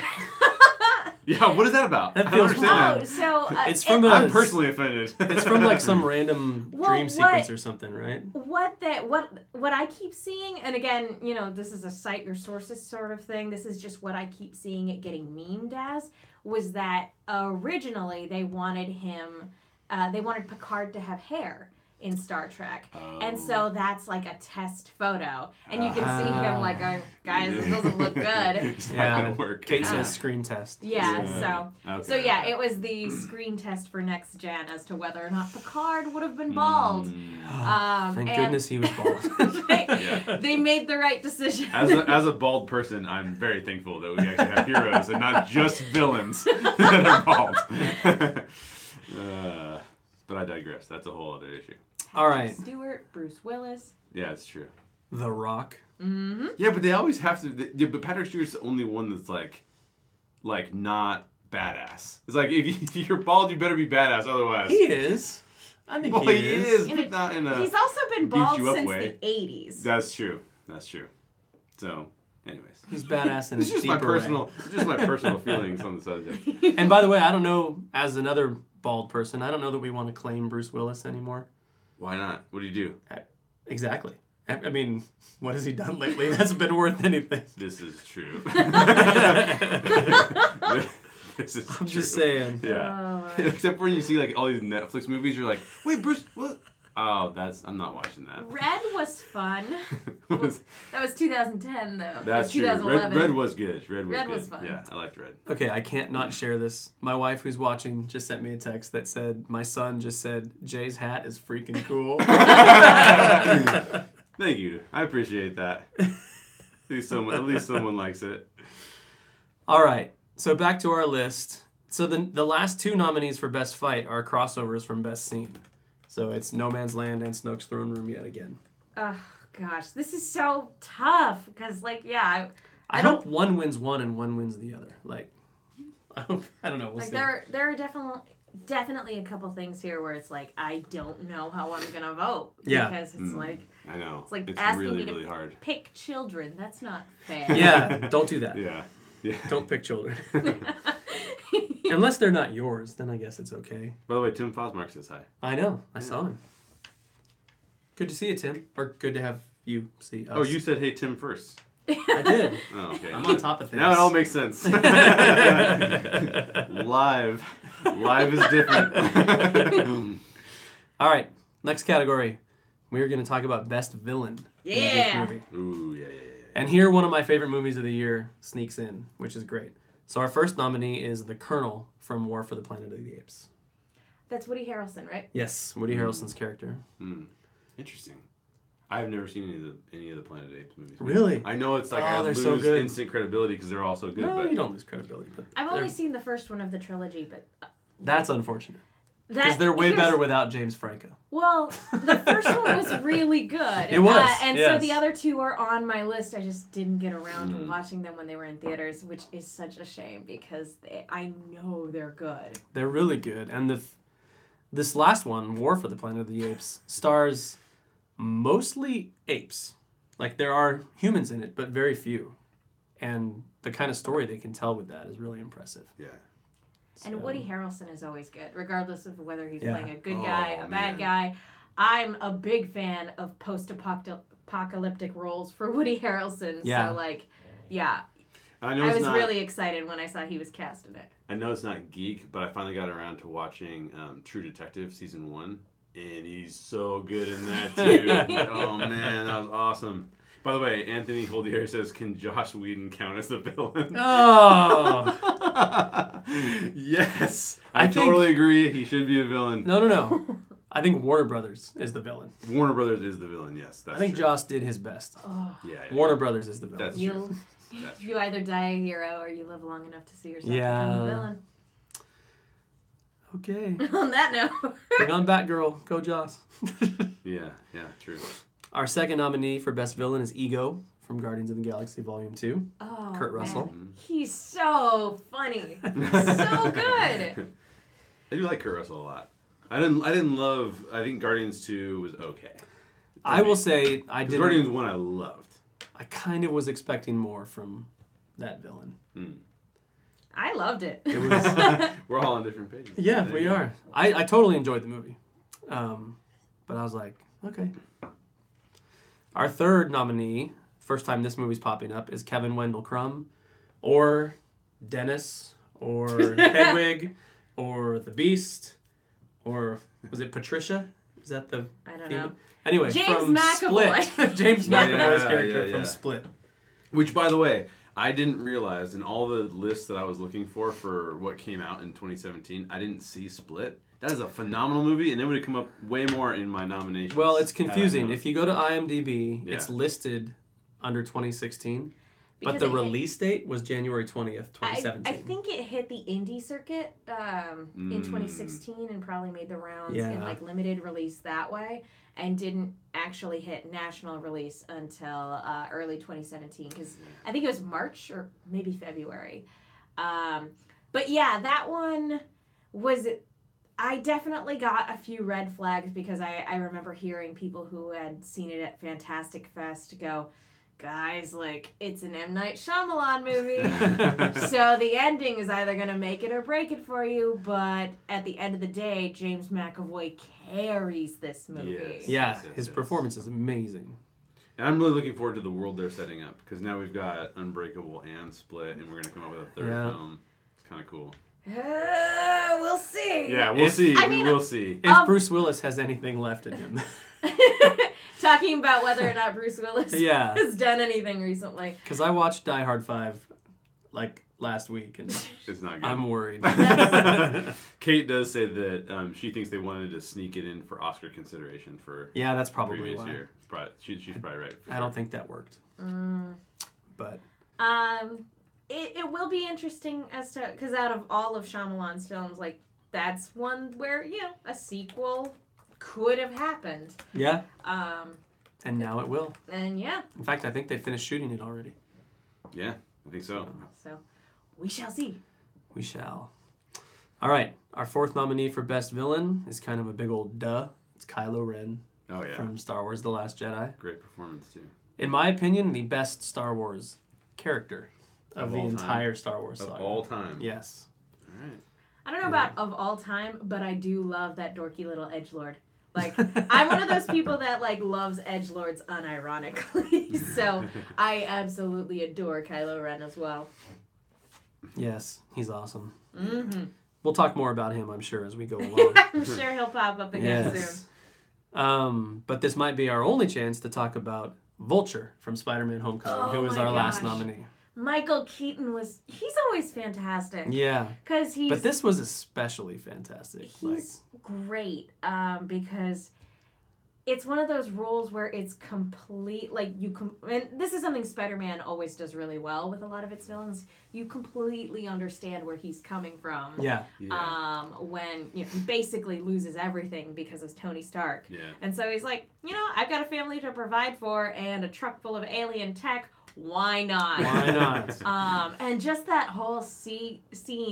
Yeah, what is that about? That I don't feels understand Oh, that. so It's from a- I'm personally offended. It's from like some random Well, dream what- sequence or something, right? what I keep seeing, and again, you know, this is a cite your sources sort of thing. This is just what I keep seeing it getting memed as, was that originally they wanted Picard to have hair in Star Trek. And so that's like a test photo. And you can see him like going, guys, this doesn't look good. It's not gonna work. Kate says screen test. Yeah, Okay. so yeah, it was the screen test for Next Gen as to whether or not Picard would have been bald. Thank And goodness he was bald. they made the right decision. As a bald person, I'm very thankful that we actually have heroes and not just villains that are bald. But I digress. That's a whole other issue. All right. Stewart, Bruce Willis. Yeah, it's true. The Rock. Mm-hmm. Yeah, but they always have to. Yeah, but Patrick Stewart's the only one that's like not badass. It's like if you're bald, you better be badass. Otherwise, He is. I think well, he he is. is, but not in a. He's also been beat bald you up since way. the 80s. That's true. That's true. So, anyways, He's badass in a it's just my deeper way. personal feelings on the subject. And by the way, I don't know, as another bald person, I don't know that we want to claim Bruce Willis anymore. Why not? What do you do? Exactly. I mean, what has he done lately that's been worth anything? This is true. This is I'm just saying. Yeah. Oh, Except when you see like all these Netflix movies, you're like, wait, Bruce, what? Oh, I'm not watching that. Red was fun. That was 2010 though. That's true. 2011. Red was good. Red Red was was good. fun. Yeah, I liked Red. Okay, I can't not share this. My wife, who's watching, just sent me a text that said, my son just said, Jay's hat is freaking cool. Thank you. I appreciate that. At least someone likes it. All right, so back to our list. So the last two nominees for Best Fight are crossovers from Best Scene. So it's No Man's Land and Snoke's Throne Room yet again. Oh gosh, this is so tough because I hope one wins one and one wins the other. Like, I don't know. We'll see. there are definitely a couple things here where it's like I don't know how I'm gonna vote. Yeah. Because it's like I know. it's like it's asking really, me to really hard. pick children. That's not fair. Yeah, don't do that. Yeah. Don't pick children. Unless they're not yours, then I guess it's okay. By the way, Tim Fosmark says hi. I know. I saw him. Good to see you, Tim. Or good to have you see us. Oh, you said hey Tim first. I did. Oh, okay. I'm on top of things. Now it all makes sense. Live is different. All right, next category. We're going to talk about Best Villain. in a Geek Yeah. movie. Ooh, yeah. And here, one of my favorite movies of the year sneaks in, which is great. So our first nominee is the Colonel from War for the Planet of the Apes. That's Woody Harrelson, right? Yes, Woody Harrelson's character. Interesting. I've never seen any of the Planet of the Apes movies. Really? I know it's like Oh, I they're lose so good. instant credibility because they're all so good. No, but you don't lose credibility. But I've only seen the first one of the trilogy, but that's unfortunate. Because they're way better without James Franco. Well, the first one was really good. It was, and yes. so the other two are on my list. I just didn't get around to watching them when they were in theaters, which is such a shame because I know they're good. They're really good. And this last one, War for the Planet of the Apes, stars mostly apes. Like, there are humans in it, but very few. And the kind of story they can tell with that is really impressive. Yeah. And Woody Harrelson is always good, regardless of whether he's Yeah. playing a good guy, a man. bad guy. I'm a big fan of post-apocalyptic roles for Woody Harrelson. Yeah. So, I know I it's was not, really excited when I saw he was cast in it. I know it's not Geek, but I finally got around to watching True Detective season 1, and he's so good in that too. Oh man, that was awesome. By the way, Anthony Holdier says, "Can Joss Whedon count as the villain?" Oh! Yes, I I think- totally agree. He should be a villain. No. I think Warner Brothers is the villain. Warner Brothers is the villain. Yes, that's I think true. Joss did his best. Oh, Yeah, Warner Brothers is the villain. That's you That's you either die a hero or you live long enough to see yourself Yeah. become a villain. Okay. On that note. Bring on Batgirl. Go Joss. Yeah, true. Our second nominee for Best Villain is Ego from Guardians of the Galaxy Volume 2. Oh, Kurt man. Russell. He's so funny. So good. I do like Kurt Russell a lot. I didn't love. I think Guardians 2 was okay. I will say I did. Guardians 1 I loved. I kind of was expecting more from that villain. I loved it. It was. We're all on different pages. Yeah, There we you go. are. I totally enjoyed the movie, but I was like, okay. Our third nominee, first time this movie's popping up, is Kevin Wendell Crumb, or Dennis, or Hedwig, or the Beast, or was it Patricia? Is that the? I don't female? know. Anyway, James from McAvoy. Split. James McAvoy's character yeah. from Split. Which, by the way, I didn't realize in all the lists that I was looking for what came out in 2017, I didn't see Split. That is a phenomenal movie, and it would have come up way more in my nominations. Well, it's had I confusing. known. If you go to IMDb, Yeah. it's listed under 2016, but Because the it hit- release date was January 20th, 2017. I think it hit the indie circuit in 2016 and probably made the rounds in Yeah. like limited release that way, and didn't actually hit national release until early 2017 because I think it was March or maybe February. But yeah, that one was. I definitely got a few red flags because I remember hearing people who had seen it at Fantastic Fest go, guys, like, it's an M. Night Shyamalan movie. So the ending is either going to make it or break it for you, but at the end of the day, James McAvoy carries this movie. Yes. Yeah, Yes, his yes. performance is amazing. And I'm really looking forward to the world they're setting up because now we've got Unbreakable and Split, and we're going to come up with a third Yeah. film. It's kind of cool. We'll see. Yeah, we'll If- see. I mean, we'll see. If Bruce Willis has anything left in him. Talking about whether or not Bruce Willis Yeah. has done anything recently. Because I watched Die Hard 5 like last week, and It's not good. I'm worried. Kate does say that she thinks they wanted to sneak it in for Oscar consideration for Yeah, that's the probably previous why. year. She's probably right. I don't think that worked. Mm. But It will be interesting as to, because out of all of Shyamalan's films, like, that's one where, a sequel could have happened. yeah, Um, and now it will. and yeah, In fact, I think they finished shooting it already. Yeah, I think so. so we shall see. We shall. All right, our fourth nominee for Best Villain is kind of a big old duh. It's Kylo Ren Oh yeah, from Star Wars: The Last Jedi. great performance too. In my opinion, the best Star Wars character of Of the all time? entire Star Wars Of saga. all time. Yes. All right. I don't know about of all time, but I do love that dorky little edgelord. Like, I'm one of those people that, like, loves edgelords unironically. So I absolutely adore Kylo Ren as well. Yes, he's awesome. Mm-hmm. We'll talk more about him, I'm sure, as we go along. I'm sure he'll pop up again Yes. soon. But this might be our only chance to talk about Vulture from Spider-Man Homecoming, Oh who was my our last gosh. nominee. Michael Keaton he's always fantastic. Yeah, Because but this was especially fantastic. he's great because it's one of those roles where it's complete, like, and this is something Spider-Man always does really well with a lot of its villains. You completely understand where he's coming from. Yeah, Yeah. When he basically loses everything because of Tony Stark. Yeah. And so he's like, I've got a family to provide for and a truck full of alien tech. Why not? why not? And just that whole scene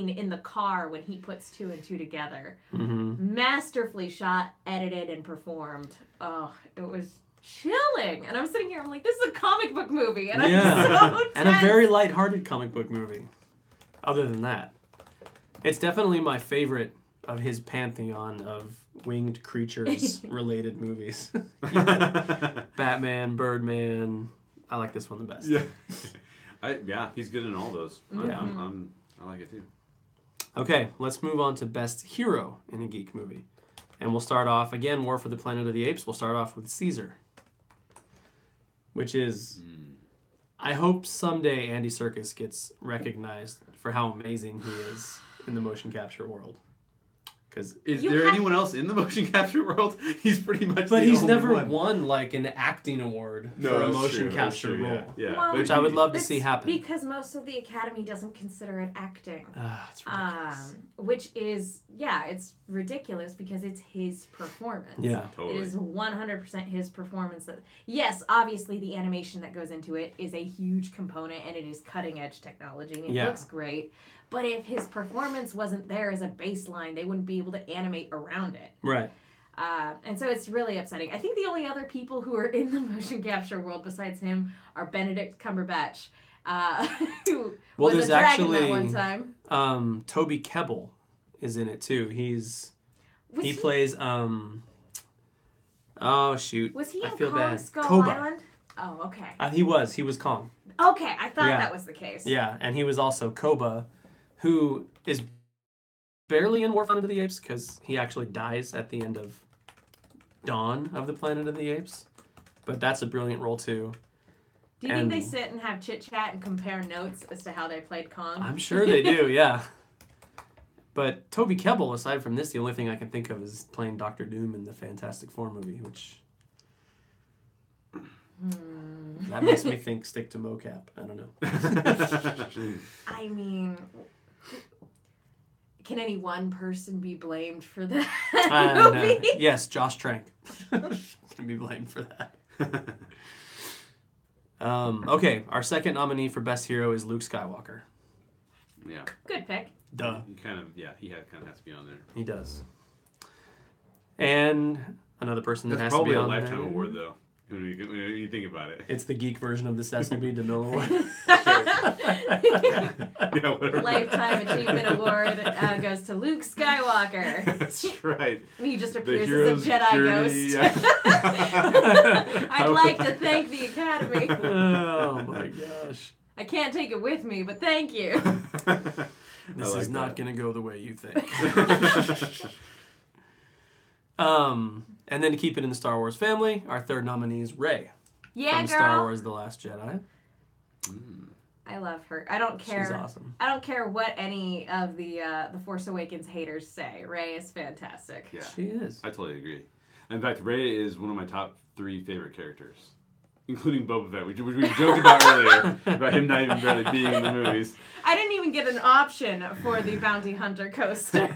in the car when he puts two and two together. Mm-hmm. Masterfully shot, edited, and performed. Oh, it was chilling. And I'm sitting here, I'm like, this is a comic book movie. And Yeah, I'm so and a tense. very lighthearted comic book movie. Other than that, it's definitely my favorite of his pantheon of winged creatures related movies. Batman, Birdman. I like this one the best. Yeah. He's good in all those. Yeah. I like it too. Okay, let's move on to Best Hero in a geek movie. And we'll start off, again, War for the Planet of the Apes. We'll start off with Caesar. Which is, I hope someday Andy Serkis gets recognized for how amazing he is in the motion capture world. Is You there have- anyone else in the motion capture world? He's pretty much. But the he's only never one. won like an acting award for a that's motion true, that's capture true, role. Yeah. Well, Which I would love to It's see happen. Because most of the Academy doesn't consider it acting. It's ridiculous. Which is, it's ridiculous because it's his performance. Yeah. It Totally. is 100% his performance. That, yes, obviously the animation that goes into it is a huge component and it is cutting edge technology and it Yeah. looks great. But if his performance wasn't there as a baseline, they wouldn't be able to animate around it. Right. And so it's really upsetting. I think the only other people who are in the motion capture world besides him are Benedict Cumberbatch, who Well, was there's a dragon that actually one time. Toby Kebbell is in it too. He Was plays oh shoot. Was he I in feel Kong bad. Skull Koba. Island? Oh, okay. He was Kong. Okay, I thought Yeah. that was the case. Yeah, and he was also Koba, who is barely in War for the Planet of the Apes because he actually dies at the end of Dawn of the Planet of the Apes. But that's a brilliant role too. Do you And- think they sit and have chit chat and compare notes as to how they played Kong? I'm sure they do, yeah. But Toby Kebbell, aside from this, the only thing I can think of is playing Doctor Doom in the Fantastic Four movie, which that makes me think stick to mocap. I don't know. I mean, can any one person be blamed for that movie? Yes, Josh Trank can be blamed for that. Okay, our second nominee for Best Hero is Luke Skywalker. Yeah. Good pick. Duh. He kind of has to be on there. He does. And another person that That's has to be probably a on lifetime there. award though. When you think about it. It's the geek version of the Sesame DeMille Award. Yeah, whatever. Lifetime Achievement Award goes to Luke Skywalker. That's right. He just The appears hero's as a Jedi journey, ghost. yeah. I'd like to thank the Academy. Oh my gosh. I can't take it with me, but thank you. This like is not that. going to go the way you think. And then to keep it in the Star Wars family, our third nominee is Rey Yeah, from girl. Star Wars The Last Jedi. I love her. I don't care. She's awesome. I don't care what any of the Force Awakens haters say. Rey is fantastic. Yeah, She is. I totally agree. In fact, Rey is one of my top 3 favorite characters, including Boba Fett, which we joked about earlier, about him not even barely being in the movies. I didn't even get an option for the Bounty Hunter coaster.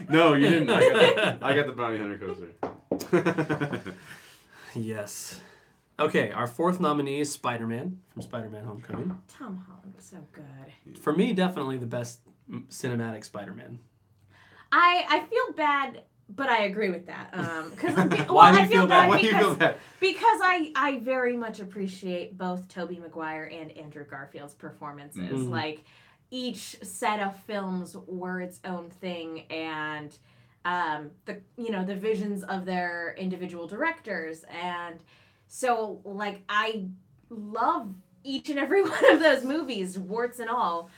No, you didn't. I got the Bounty Hunter coaster. Yes. Okay, our fourth nominee is Spider-Man from Spider-Man Homecoming. Tom Holland was so good. For me, definitely the best cinematic Spider-Man. I feel bad, but I agree with that. Why do you feel bad? Why do you feel bad? Because I very much appreciate both Tobey Maguire and Andrew Garfield's performances. Mhm. Like, each set of films were its own thing, and the visions of their individual directors, and so like I love each and every one of those movies, warts and all.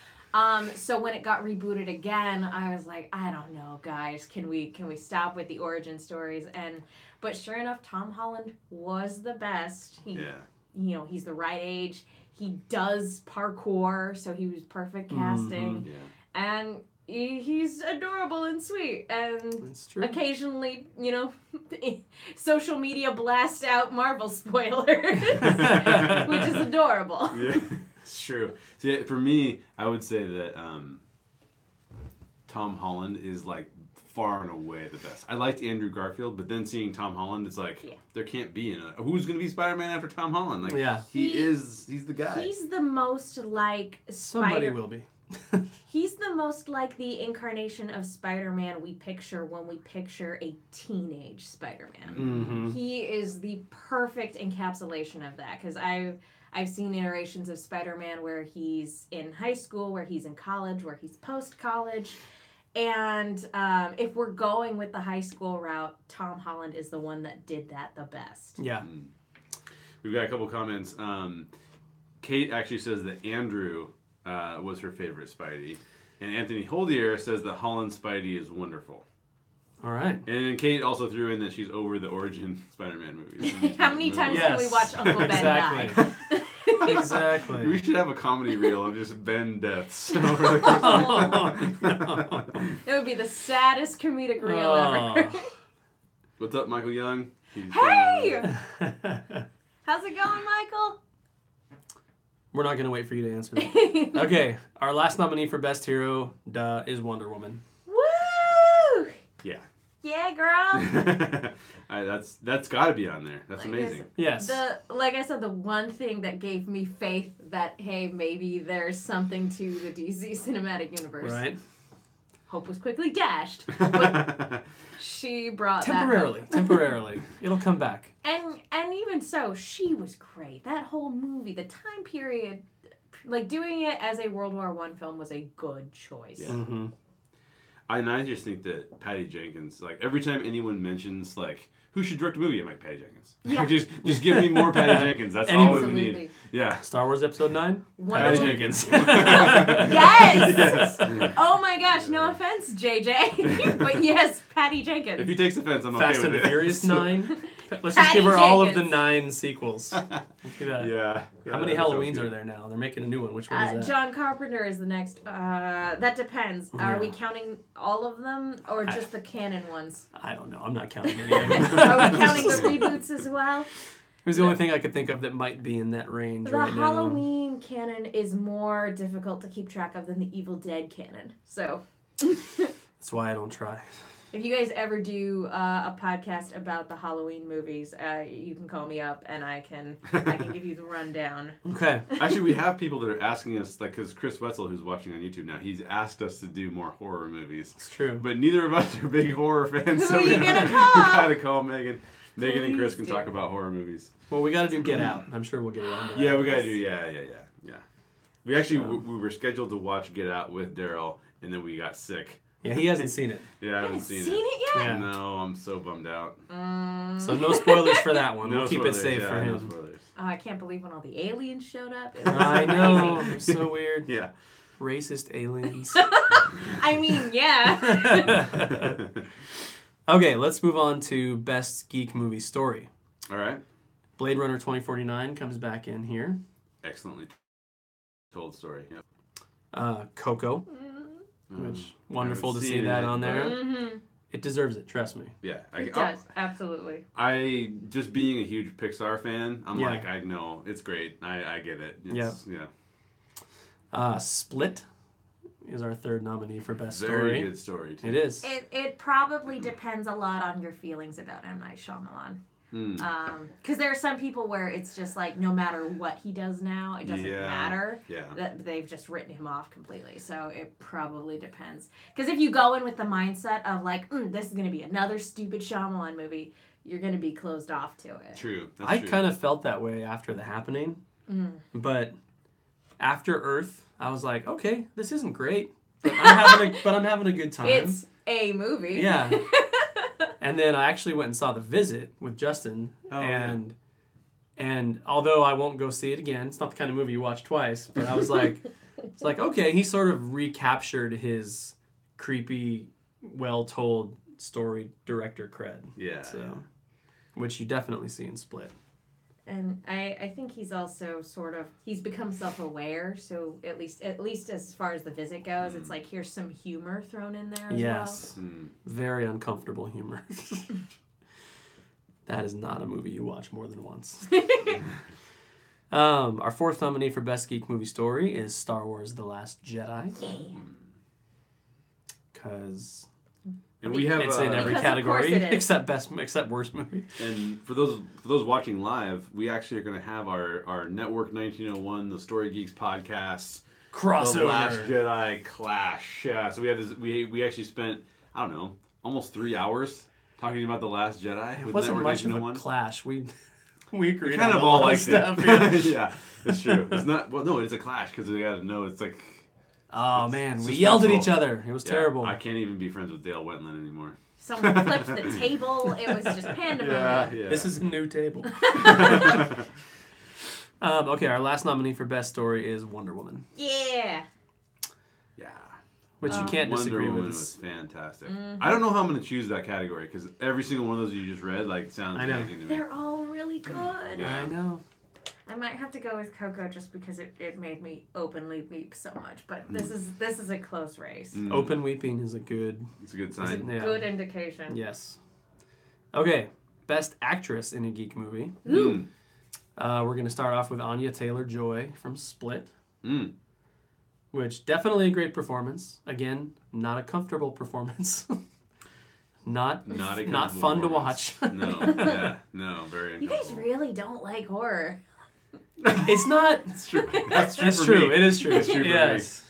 So when it got rebooted again, I was like, I don't know, guys, can we stop with the origin stories? But sure enough, Tom Holland was the best. He's the right age. He does parkour, so he was perfect casting. Yeah. And he's adorable and sweet. And That's true. occasionally, social media blasts out Marvel spoilers, which is adorable. Yeah, it's true. See, for me, I would say that Tom Holland is like far and away the best. I liked Andrew Garfield, but then seeing Tom Holland, it's like there can't be who's going to be Spider-Man after Tom Holland? Like, Yeah. he's the guy. He's the most like Somebody will be. He's the most like the incarnation of Spider-Man we picture when we picture a teenage Spider-Man. Mm-hmm. He is the perfect encapsulation of that, because I've seen iterations of Spider-Man where he's in high school, where he's in college, where he's post-college. And if we're going with the high school route, Tom Holland is the one that did that the best. Yeah. We've got a couple comments. Kate actually says that Andrew was her favorite Spidey. And Anthony Holdier says that Holland Spidey is wonderful. All right. And then Kate also threw in that she's over the origin Spider-Man movies. How many times Yes. can we watch Uncle Ben Exactly. die? Exactly. We should have a comedy reel of just Ben deaths over the course of No. It would be the saddest comedic reel ever. What's up, Michael Young? Hey! How's it going, Michael? We're not going to wait for you to answer that. Okay, our last nominee for Best Hero is Wonder Woman. Woo! Yeah. Yeah, girl. That's got to be on there. That's amazing. Yes. Like I said, the one thing that gave me faith that, hey, maybe there's something to the DC cinematic universe. Right. Hope was quickly dashed. But she brought Temporarily. that Temporarily. It'll come back. And even so, she was great. That whole movie, the time period, like doing it as a World War I film was a good choice. Yeah. Mm-hmm. I just think that Patty Jenkins, like every time anyone mentions like who should direct a movie, I'm like Patty Jenkins. Yeah. just give me more Patty Jenkins. That's all we Absolutely. need. Yeah. Star Wars Episode 9? Wonder Patty Woman. Jenkins. Yes! Yes. Oh my gosh, no offense, JJ. But yes, Patty Jenkins. If he takes offense, I'm okay Fast with and it. the Furious 9? Let's just Patty give her all of the Jenkins. 9 sequels. Look at that. Yeah. How many Halloweens are there now? They're making a new one. Which one is that? John Carpenter is the next. That depends. Yeah. Are we counting all of them or just the canon ones? I don't know. I'm not counting any of them. Are we counting the reboots as well? It was the only thing I could think of that might be in that range The right now. Halloween canon is more difficult to keep track of than the Evil Dead canon. So, That's why I don't try. if you guys ever do a podcast about the Halloween movies, you can call me up and I can give you the rundown. Okay. Actually, we have people that are asking us, like, because Chris Wetzel, who's watching on YouTube now, he's asked us to do more horror movies. It's true. But neither of us are big horror fans. Who are you gonna we call? gotta call Megan. Megan and Chris can Please talk do. about horror movies. Well, we got to do Get Out. I'm sure we'll get around to that. Yeah, we gotta do. Yeah. We actually we were scheduled to watch Get Out with Daryl, and then we got sick. Yeah, he hasn't seen it. Yeah, I You haven't haven't seen seen it. it yet? Yeah. No, I'm so bummed out. So no spoilers for that one. No We'll keep it spoilers, safe yeah, for no him. spoilers. Oh, I can't believe when all the aliens showed up. It was I know. amazing. It was so weird. Yeah. Racist aliens. I mean, yeah. Okay, let's move on to best geek movie story. All right. Blade Runner 2049 comes back in here. Excellently told story. Yep. Coco, which wonderful to see that on there. Mm-hmm. It deserves it, trust me. Yeah. It does, absolutely. I just being a huge Pixar fan, I'm Yeah. like, I know it's great. I get it. Yeah. Split is our third nominee for best Very story. good story. Too. It is. It probably depends a lot on your feelings about M. Night Shyamalan. Because there are some people where it's just like no matter what he does now, it doesn't matter. Yeah. That they've just written him off completely. So it probably depends. Because if you go in with the mindset of like, this is going to be another stupid Shyamalan movie, you're going to be closed off to it. True. I kind of felt that way after The Happening, but after Earth, I was like, okay, this isn't great, but I'm having a good time. It's a movie. Yeah. And then I actually went and saw The Visit with Justin, and although I won't go see it again, it's not the kind of movie you watch twice, but I was like, it's like, okay, he sort of recaptured his creepy, well-told story director cred. Yeah. So, which you definitely see in Split. And I think he's also he's become self-aware, so at least as far as The Visit goes, it's like here's some humor thrown in there as well. Very uncomfortable humor. That is not a movie you watch more than once. Our fourth nominee for Best Geek Movie Story is Star Wars The Last Jedi. Because... And we have it's in every category except worst movie. And for those watching live, we actually are going to have our Network 1901, the Story Geeks podcast, crossover, The Last Jedi clash. Yeah, so we had this. We actually spent almost 3 hours talking about The Last Jedi. It wasn't much of a clash. We agreed kind on of all like stuff. Yeah, it's true. It's not it's a clash because we got to know it's like. Oh man, we yelled at each other. It was terrible. I can't even be friends with Dale Wetland anymore. Someone flipped the table. It was just pandemonium. Yeah. This is a new table. Okay, our last nominee for Best Story is Wonder Woman. Yeah. Yeah. Which you can't disagree Wonder Woman with. was fantastic. I don't know how I'm going to choose that category because every single one of those you just read sounds amazing to me. They're all really good. Yeah. I know. I might have to go with Coco just because it made me openly weep so much. But this is a close race. Open weeping is a good... It's a good sign. Good indication. Yes. Okay. Best Actress in a Geek Movie. Ooh. We're going to start off with Anya Taylor-Joy from Split. Which, definitely a great performance. Again, not a comfortable performance. Not fun to watch. No, very uncomfortable. You guys really don't like horror. It's not. It's true. It's true. It is true. It's true for yes.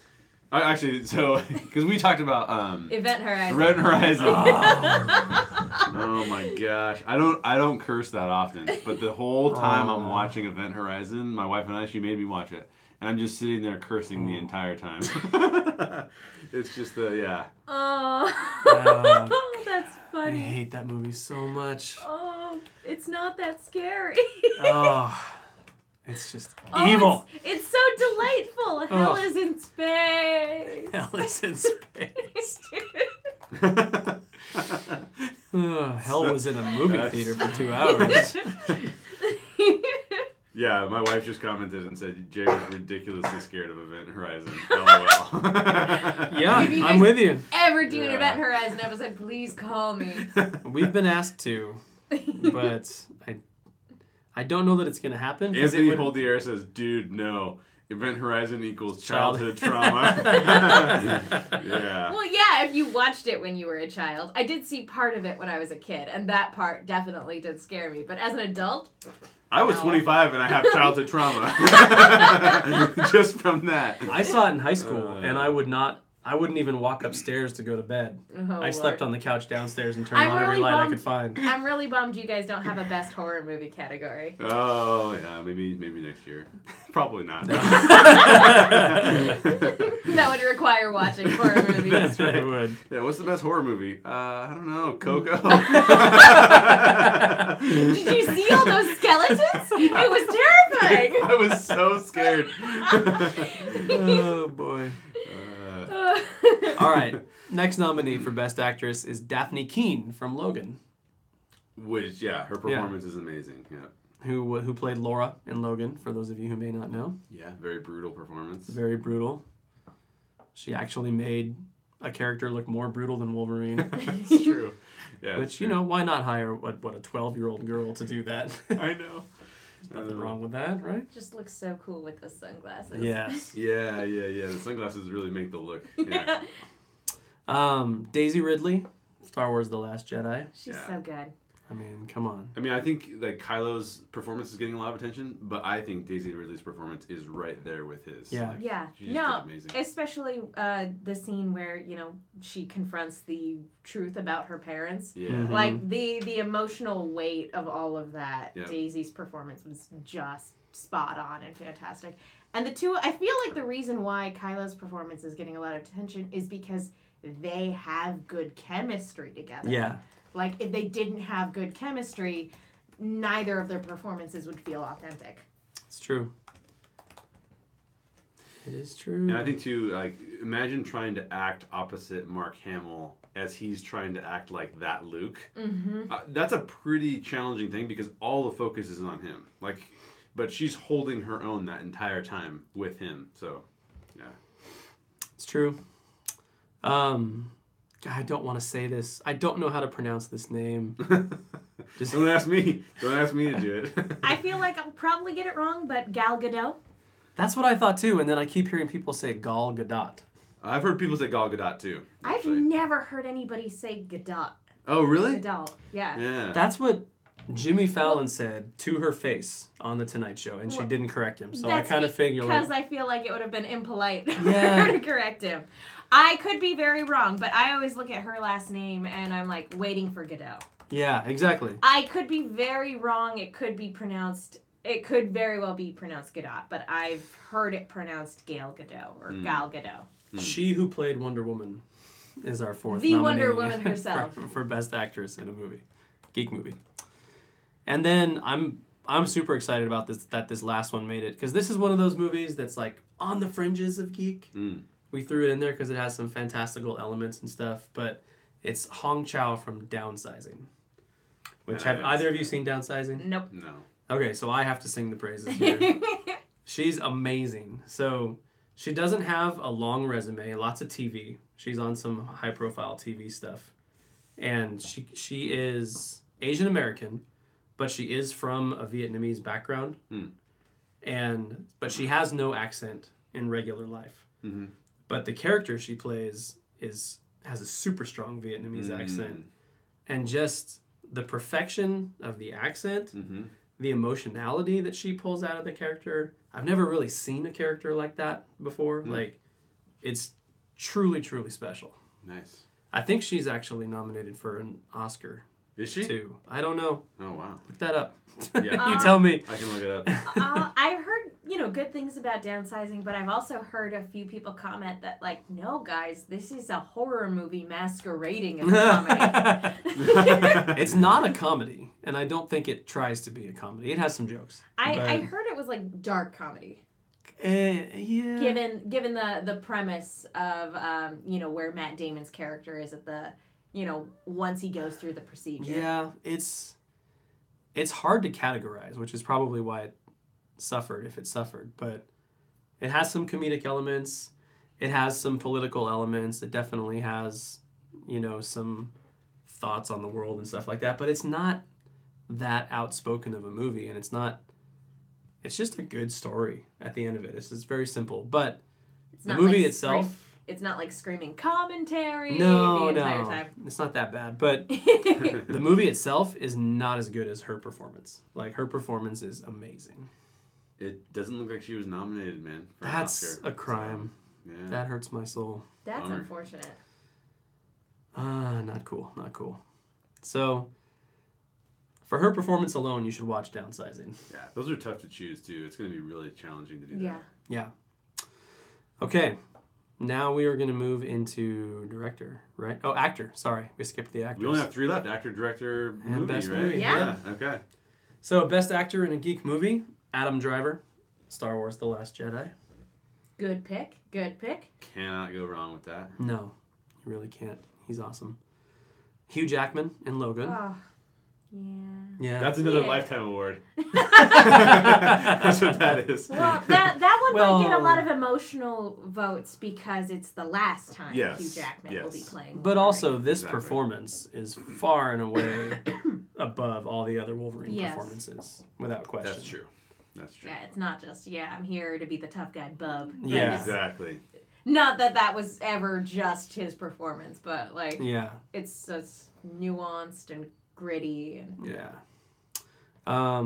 me. Actually, so because we talked about Event Horizon. Event Horizon. Oh my gosh, I don't curse that often, but the whole time I'm watching Event Horizon, my wife and I, she made me watch it, and I'm just sitting there cursing the entire time. It's just Oh, that's I funny. hate that movie so much. Oh, it's not that scary. Oh, it's just evil. It's so delightful. Hell is in space. Hell is in space. Hell was in a movie theater for 2 hours. Yeah, my wife just commented and said Jay was ridiculously scared of Event Horizon. LOL. Yeah, I'm with you. Ever do an Event Horizon episode, please call me. We've been asked to, but I don't know that it's going to happen. Anthony Holdier says, dude, no. Event Horizon equals childhood trauma. Yeah. Well, yeah, if you watched it when you were a child. I did see part of it when I was a kid, and that part definitely did scare me. But as an adult... I was 25 and I have childhood trauma. Just from that. I saw it in high school, and I wouldn't even walk upstairs to go to bed. I slept on the couch downstairs and turned on every light I could find. I'm really bummed you guys don't have a best horror movie category. Oh, yeah, maybe next year. Probably not. That would require watching horror movies. That's right, it would. Yeah, what's the best horror movie? I don't know. Coco? Did you see all those skeletons? It was terrifying. I was so scared. Oh, boy. All right. Next nominee for Best Actress is Daphne Keane from Logan, Which, yeah, her performance is amazing. Yeah. who played Laura in Logan, for those of you who may not know. Yeah, very brutal performance. Very brutal. She actually made a character look more brutal than Wolverine. It's true. Yeah. Which, you know, why not hire a 12-year-old girl to do that? I know. Nothing wrong with that, right? Just looks so cool with the sunglasses. Yes. Yeah. The sunglasses really make the look. Yeah. Daisy Ridley, Star Wars: The Last Jedi. She's Yeah. so good. I mean, come on. I mean, I think like Kylo's performance is getting a lot of attention, but I think Daisy Ridley's performance is right there with his. Yeah. Like, Yeah. she just No, did amazing. especially the scene where, you know, she confronts the truth about her parents. Yeah. Mhm. Like the emotional weight of all of that, Yeah. Daisy's performance was just spot on and fantastic. And the two, I feel like the reason why Kylo's performance is getting a lot of attention is because they have good chemistry together. Yeah. Like if they didn't have good chemistry, neither of their performances would feel authentic. It's true. It is true. And I think too, like, imagine trying to act opposite Mark Hamill as he's trying to act like that Luke. Mm-hmm. That's a pretty challenging thing because all the focus is on him. Like, but she's holding her own that entire time with him. So, yeah. It's true. I don't want to say this. I don't know how to pronounce this name. Just Don't ask me. Don't ask me to do it. I feel like I'll probably get it wrong, but Gal Gadot. That's what I thought too, and then I keep hearing people say Gal Gadot. I've heard people say Gal Gadot too. I've actually. never heard anybody say Gadot. Oh, really? Gadot. Yeah. Yeah. That's what Jimmy Fallon said to her face on The Tonight Show, and she Well, didn't correct him. So I That's kind of figure because like, I feel like it would have been impolite Yeah. for her to correct him. I could be very wrong, but I always look at her last name and I'm like waiting for Gadot. yeah, exactly. I could be very wrong. It could very well be pronounced Gadot, but I've heard it pronounced Gal Gadot or Gal Gadot. She who played Wonder Woman is our fourth The nominee Wonder Woman herself. for Best Actress in a movie, geek movie. And then I'm super excited about this last one made it, because this is one of those movies that's like on the fringes of geek. Mm. We threw it in there because it has some fantastical elements and stuff, but it's Hong Chow from Downsizing. Which have either of you seen Downsizing? Nope. No. Okay, so I have to sing the praises here. She's amazing. So she doesn't have a long resume, lots of TV. She's on some high-profile TV stuff. And she is Asian American, but she is from a Vietnamese background. But she has no accent in regular life. Mm-hmm. But the character she plays has a super strong Vietnamese accent. And just the perfection of the accent, the emotionality that she pulls out of the character. I've never really seen a character like that before. Like, it's truly, truly special. Nice. I think she's actually nominated for an Oscar, Is she? too. I don't know. Oh, wow. Look that up. Yeah. You tell me. I can look it up. I've heard, good things about Downsizing, but I've also heard a few people comment that, like, no, guys, this is a horror movie masquerading as a comedy. It's not a comedy, and I don't think it tries to be a comedy. It has some jokes. I heard it was, like, dark comedy. Yeah. Given the premise of, where Matt Damon's character is at the, once he goes through the procedure. Yeah, it's hard to categorize, which is probably why it suffered, if it suffered. But it has some comedic elements. It has some political elements. It definitely has, some thoughts on the world and stuff like that. But it's not that outspoken of a movie, and it's just a good story at the end of it. It's just very simple. But It's the not movie like itself... It's not like screaming commentary No, the entire time. it's not that bad. But the movie itself is not as good as her performance. Like, her performance is amazing. It doesn't look like she was nominated, man. For an That's Oscar. a crime. So, yeah. That hurts my soul. That's Bummer. unfortunate. Not cool. Not cool. So, for her performance alone, you should watch Downsizing. Yeah, those are tough to choose too. It's going to be really challenging to do that. Yeah. Yeah. Okay. Now we are going to move into director, right? Oh, actor. Sorry. We skipped the actors. We only have 3 left: actor, director, And movie, best right? movie, yeah. Okay. So, best actor in a geek movie, Adam Driver, Star Wars: The Last Jedi. Good pick. Good pick. Cannot go wrong with that. No, you really can't. He's awesome. Hugh Jackman in Logan. Oh, yeah. Yeah. That's another Yeah. Lifetime Award. That's what that is. Well, that one might get a Well- lot of emotional votes because it's the last time Yes, Hugh Jackman will be yes. playing. But also, Wolverine. this Exactly. performance is far and away above all the other Wolverine Yes. performances, without question. That's true. That's true. Yeah, it's not just I'm here to be the tough guy, bub. Like, Yeah. it's- Exactly. Not that was ever just his performance, but like Yeah, it's nuanced and gritty. And yeah.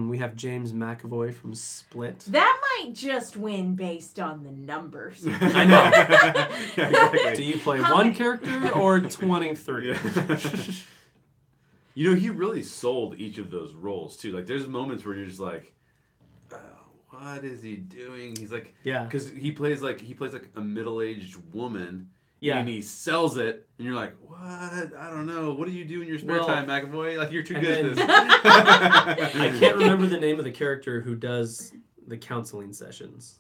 We have James McAvoy from Split. that might just win based on the numbers. I know. Yeah, exactly. Do you play How one many- character or 23? Yeah. You know, he really sold each of those roles too. Like, there's moments where you're just like, what is he doing? He's like, Yeah. because he plays like a middle-aged woman. Yeah. And he sells it, and you're like, what? I don't know. What do you do in your spare Well, time, McAvoy? Like, you're too and good at then- this. I can't remember the name of the character who does the counseling sessions.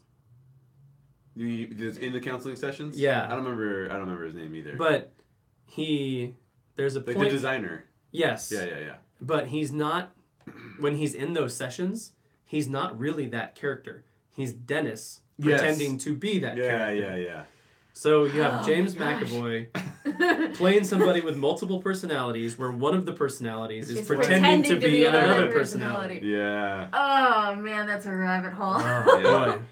In the counseling sessions? Yeah. I don't remember his name either. But there's a like point. the designer. Yes. Yeah. But he's not, when he's in those sessions, he's not really that character. He's Dennis Yes. pretending to be that character. Yeah. So you have Oh James my gosh. McAvoy playing somebody with multiple personalities, where one of the personalities is It's pretending to be another another personality. personality. Yeah. Oh man, that's a rabbit hole. Oh, Yeah. boy.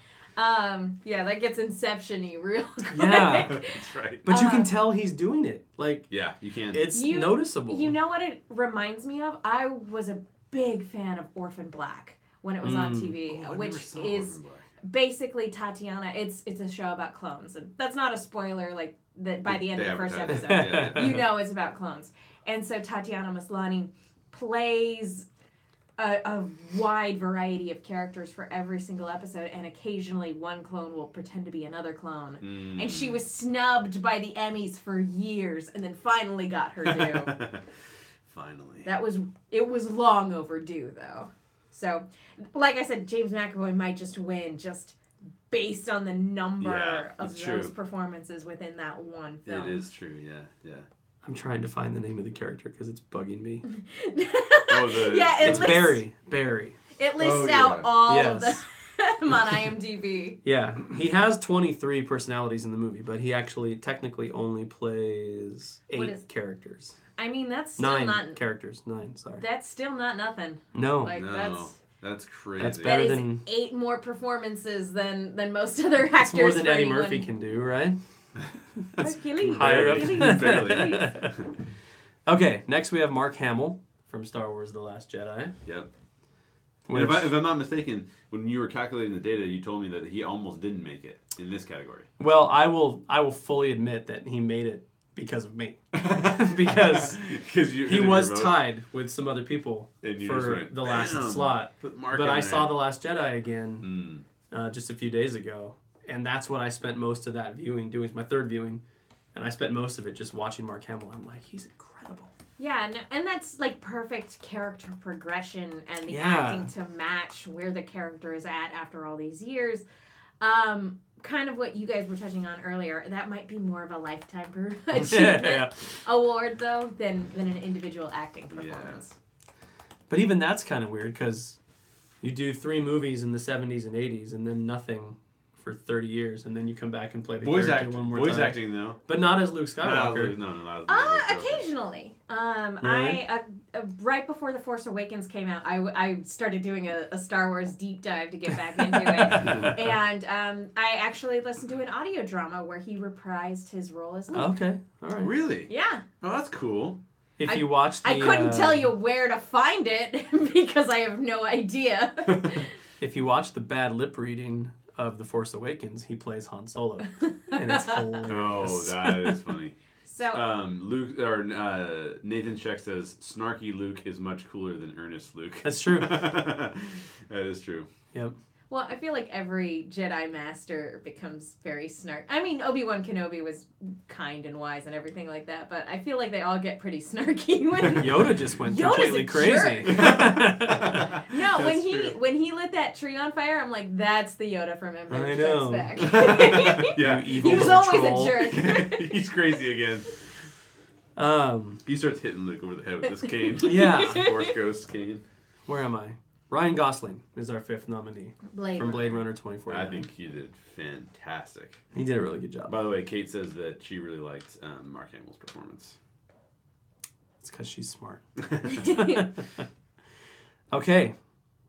Yeah, that gets Inception-y real quick. Yeah. That's right. But you can tell he's doing it. Like, Yeah, you can. it's You- noticeable. You know what it reminds me of? I was a big fan of Orphan Black when it was on TV, Oh, I never which saw is Orphan Black. basically Tatiana. It's a show about clones, and that's not a spoiler. Like that by the end of the first advertise episode, it. Yeah. you know it's about clones. And so Tatiana Maslany plays a wide variety of characters for every single episode, and occasionally one clone will pretend to be another clone. Mm. And she was snubbed by the Emmys for years, and then finally got her due. Finally. It was long overdue though. So, like I said, James McAvoy might just win just based on the number Yeah, of it's those true. performances within that one film. It is true. Yeah. I'm trying to find the name of the character because it's bugging me. Oh, the- yeah, It's Barry. Barry. It lists Oh, yeah. out all of Yes. them on IMDb. Yeah, he has 23 personalities in the movie, but he actually technically only plays What 8 is- characters. I mean, that's still 9 not. characters. 9, sorry. That's still not nothing. No, Like No, that's crazy. That's that better is than- 8 more performances than most other actors. it's more than for Eddie anyone. Murphy can do, right? That's Hercules. Higher up. Barely. Okay, next we have Mark Hamill from Star Wars: The Last Jedi. Yep. Which, If I'm not mistaken, when you were calculating the data, you told me that he almost didn't make it in this category. well, I will fully admit that he made it because of me. Because he was tied with some other people And you just for went, the last "Bam, slot. put Mark But in I there." saw The Last Jedi again Mm. just a few days ago, and that's what I spent most of that viewing doing. It's my third viewing, and I spent most of it just watching Mark Hamill. I'm like, he's incredible. Yeah, and that's like perfect character progression and the Yeah. acting to match where the character is at after all these years. Kind of what you guys were touching on earlier. That might be more of a lifetime achievement Yeah. award though than an individual acting performance. But even that's kind of weird because you do 3 movies in the 70s and 80s, and then nothing for 30 years, and then you come back and play the Voice character acting. one more Voice time. acting though. But not as Luke No, Skywalker. not Occasionally. Really? I right before The Force Awakens came out, I started doing a Star Wars deep dive to get back into it, and I actually listened to an audio drama where he reprised his role as Luke. Okay, all right. Really? Yeah, Oh, that's cool. If you watch the, I couldn't tell you where to find it because I have no idea. If you watch the bad lip reading of The Force Awakens, he plays Han Solo, and it's hilarious. Oh, that is funny. So Luke or Nathan Sheck says snarky Luke is much cooler than earnest Luke. That's true. That is true. Yep. Well, I feel like every Jedi Master becomes very snarky. I mean, Obi-Wan Kenobi was kind and wise and everything like that, but I feel like they all get pretty snarky when Yoda just went Yoda's completely a crazy. No, That's true. when he lit that tree on fire, I'm like, that's the Yoda from Empire I Strikes know. Back. Yeah, You evil He was little always troll. a jerk. He's crazy again. Um, He starts hitting Luke over the head with this cane. Yeah. Force Ghost cane. where am I? Ryan Gosling is our 5th nominee from Blade Runner 2049. I think he did fantastic. He did a really good job. By the way, Kate says that she really liked Mark Hamill's performance. It's because she's smart. Okay.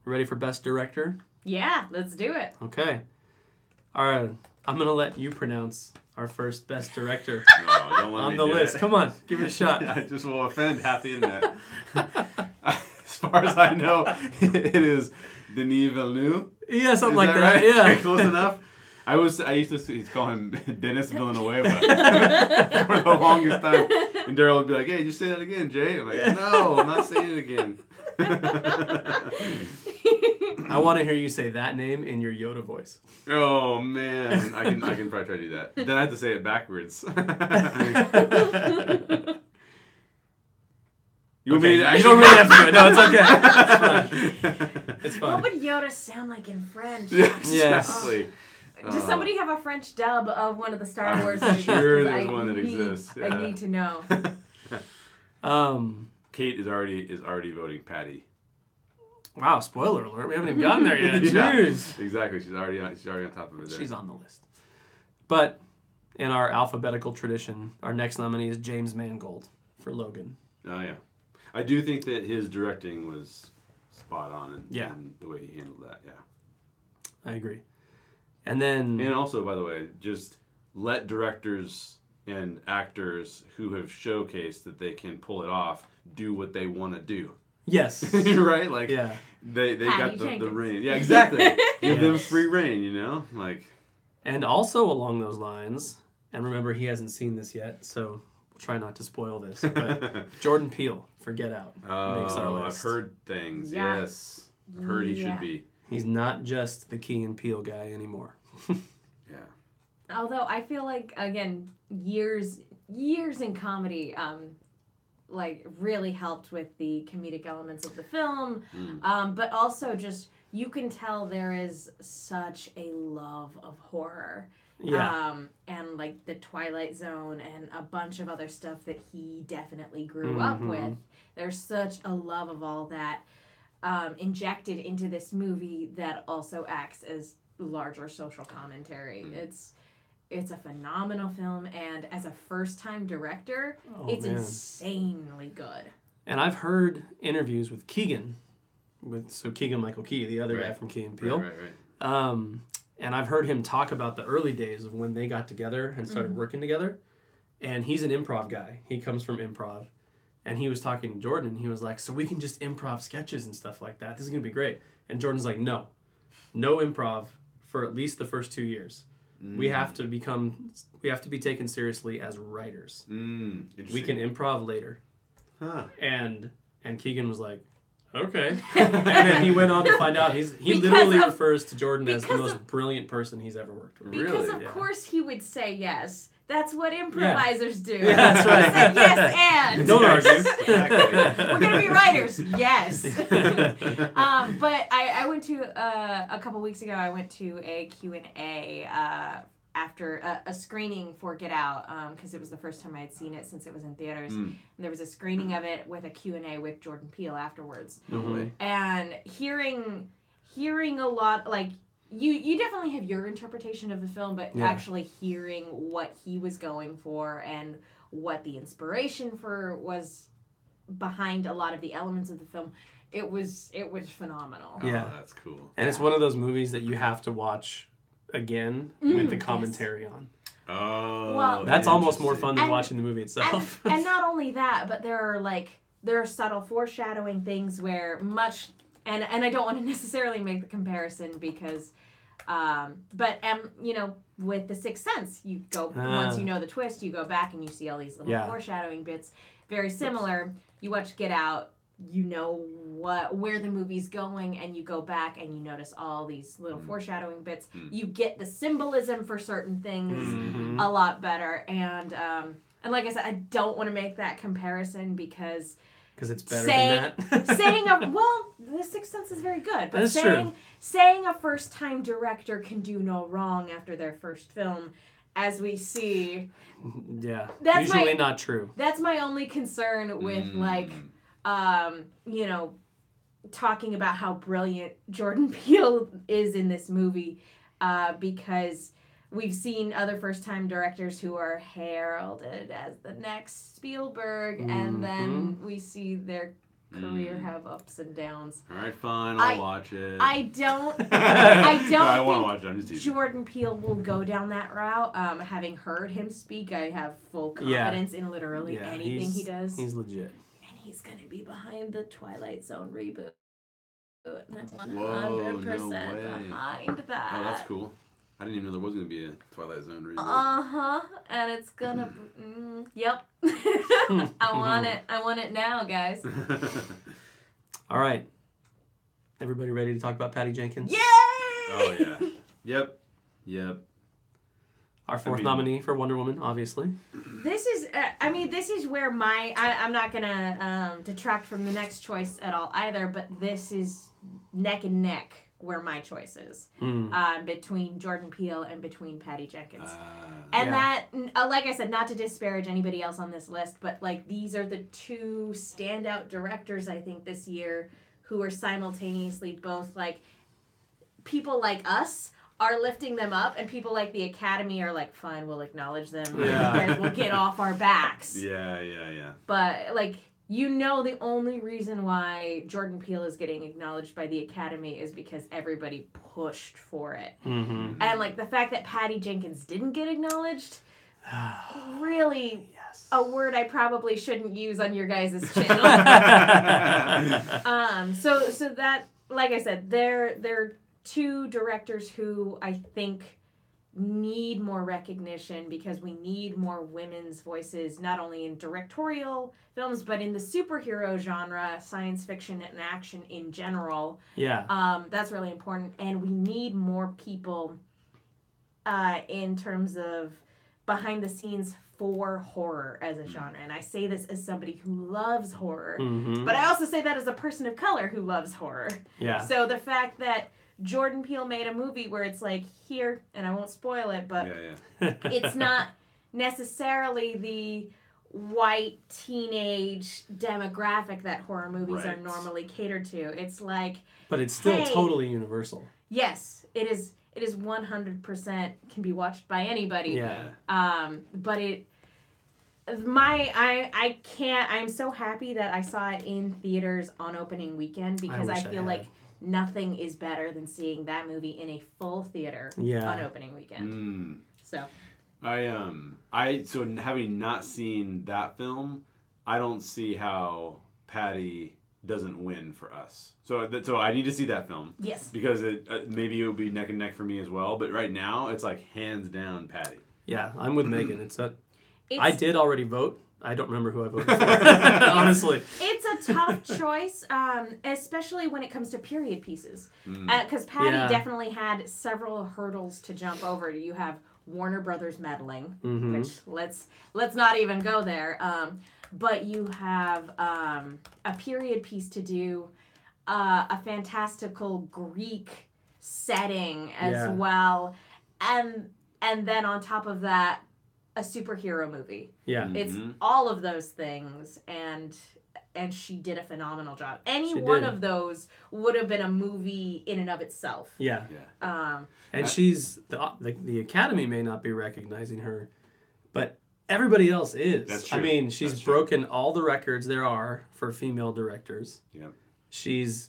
Ready for Best Director? Yeah, let's do it. Okay. All right. I'm going to let you pronounce our first Best Director No, don't let on me the do list. it. Come on. Give it a shot. I just will offend half the internet. As far as I know, it is Denis Villeneuve. Yeah, something Is like that. right? Yeah. Close enough. I used to call him Dennis Villanueva for the longest time. And Daryl would be like, "Hey, just say that again, Jay." I'm like, "No, I'm not saying it again." I want to hear you say that name in your Yoda voice. Oh man, I can probably try to do that. Then I have to say it backwards. You Okay, mean you don't really have to do it. No, it's okay. It's fine. It's What fine. would Yoda sound like in French? Yeah, exactly. Does somebody have a French dub of one of the Star Wars movies? sure 'Cause there's I one that need- exists, I yeah. need to know. Kate is already voting Patty. Wow, spoiler alert. We haven't even gotten there yet. Yeah, Jeez. exactly. She's already on top of it. There. She's on the list. But in our alphabetical tradition, our next nominee is James Mangold for Logan. Oh yeah, I do think that his directing was spot on and Yeah. the way he handled that. Yeah. I agree. And then And also, by the way, just let directors and actors who have showcased that they can pull it off do what they want to do. yes. Right? Like Yeah. they Patty got the Jenkins. reign. Yeah, exactly. Give them Yes. free reign, you know? Like And also along those lines, and remember he hasn't seen this yet, so we'll try not to spoil this. But Jordan Peele for Get Out makes our oh, list. I've heard things. Yeah. Yes. I've heard he Yeah. should be. He's not just the Key and Peele guy anymore. Yeah. Although I feel like again, years in comedy, like really helped with the comedic elements of the film. But also just you can tell there is such a love of horror. Yeah. And like the Twilight Zone and a bunch of other stuff that he definitely grew up Mhm. with. There's such a love of all that injected into this movie that also acts as larger social commentary. It's a phenomenal film, and as a first-time director, Oh, it's man. insanely good. And I've heard interviews with Keegan, Keegan Michael Key, the other guy Right. from Key and Peele. Right. And I've heard him talk about the early days of when they got together and started working together. And he's an improv guy. He comes from improv. And he was talking to Jordan, and he was like, so we can just improv sketches and stuff like that. This is going to be great. And Jordan's like, no improv for at least the first 2 years. We have to be taken seriously as writers. We can improv later. Huh. And Keegan was like, okay. And then he went on to find out he Because literally of- refers to Jordan as the because most of- brilliant person he's ever worked with. Because Really? of Yeah. course he would say yes. That's what improvisers do. Yeah, that's right. He said yes and. Don't argue. Exactly. We're gonna be writers. Yes. But I went to a couple weeks ago. I went to a Q&A after a screening for Get Out because it was the first time I had seen it since it was in theaters. And there was a screening of it with a Q&A with Jordan Peele afterwards. No way. And hearing a lot like. You definitely have your interpretation of the film, but Yeah. actually hearing what he was going for and what the inspiration for was behind a lot of the elements of the film, it was phenomenal. Yeah. Oh, that's cool. And it's one of those movies that you have to watch again with the commentary on. Oh. Well- That's almost more fun than And- watching the movie itself. And not only that, but there are subtle foreshadowing things where and I don't want to necessarily make the comparison because with The Sixth Sense, you go once you know the twist, you go back and you see all these little Yeah. foreshadowing bits. Very similar. You watch Get Out, you know where the movie's going, and you go back and you notice all these little foreshadowing bits. You get the symbolism for certain things a lot better, and like I said, I don't want to make that comparison because it's better than that. saying The Sixth Sense is very good, but That's true. saying a first-time director can do no wrong after their first film, as we see, yeah, that's usually not true. That's my only concern with talking about how brilliant Jordan Peele is in this movie, because we've seen other first-time directors who are heralded as the next Spielberg, and then we see their career have ups and downs. All right, fine, I'll watch it. I don't No, I want to think watch it. I'm just teasing. Jordan Peele will go down that route. Having heard him speak, I have full confidence in literally anything he does. He's legit. And he's going to be behind the Twilight Zone reboot. And I'm 100% behind that. Oh, that's cool. I didn't even know there was going to be a Twilight Zone reboot. And it's going to... yep. I want it now, guys. All right. Everybody ready to talk about Patty Jenkins? Yay! Oh, yeah. Yep. Our fourth nominee for Wonder Woman, obviously. This is, this is where I'm not going to detract from the next choice at all either, but this is neck and neck where my choice is, between Jordan Peele and between Patty Jenkins. That, like I said, not to disparage anybody else on this list, but like these are the two standout directors, I think, this year who are simultaneously both like people like us are lifting them up, and people like the Academy are like, fine, we'll acknowledge them. Because we'll get off our backs. Yeah. But like, the only reason why Jordan Peele is getting acknowledged by the Academy is because everybody pushed for it. And like the fact that Patty Jenkins didn't get acknowledged, really a word I probably shouldn't use on your guys' channel. So that, like I said, they're two directors who I think need more recognition, because we need more women's voices, not only in directorial films, but in the superhero genre, science fiction, and action in general. Yeah. That's really important. And we need more people in terms of behind the scenes for horror as a genre. And I say this as somebody who loves horror, but I also say that as a person of color who loves horror. Yeah. So the fact that Jordan Peele made a movie where it's like, here, and I won't spoil it, but it's not necessarily the white teenage demographic that horror movies are normally catered to. It's like, but it's still totally universal. Yes, it is. It is 100% can be watched by anybody. Yeah. But I can't. I'm so happy that I saw it in theaters on opening weekend, because I feel like nothing is better than seeing that movie in a full theater on opening weekend. So so having not seen that film, I don't see how Patty doesn't win for us. So I need to see that film. Yes. Because maybe it would be neck and neck for me as well. But right now, it's like hands down Patty. Yeah, I'm with Megan. I did already vote. I don't remember who I voted for, honestly. It's a tough choice, especially when it comes to period pieces. Because Patty definitely had several hurdles to jump over. You have Warner Brothers meddling, which let's not even go there. But you have a period piece to do, a fantastical Greek setting as well, and then on top of that, a superhero movie. Yeah. It's all of those things, and she did a phenomenal job. Any one of those would have been a movie in and of itself. Yeah. And she's the Academy may not be recognizing her, but everybody else is. That's true. I mean, she's broken all the records there are for female directors. Yeah. She's,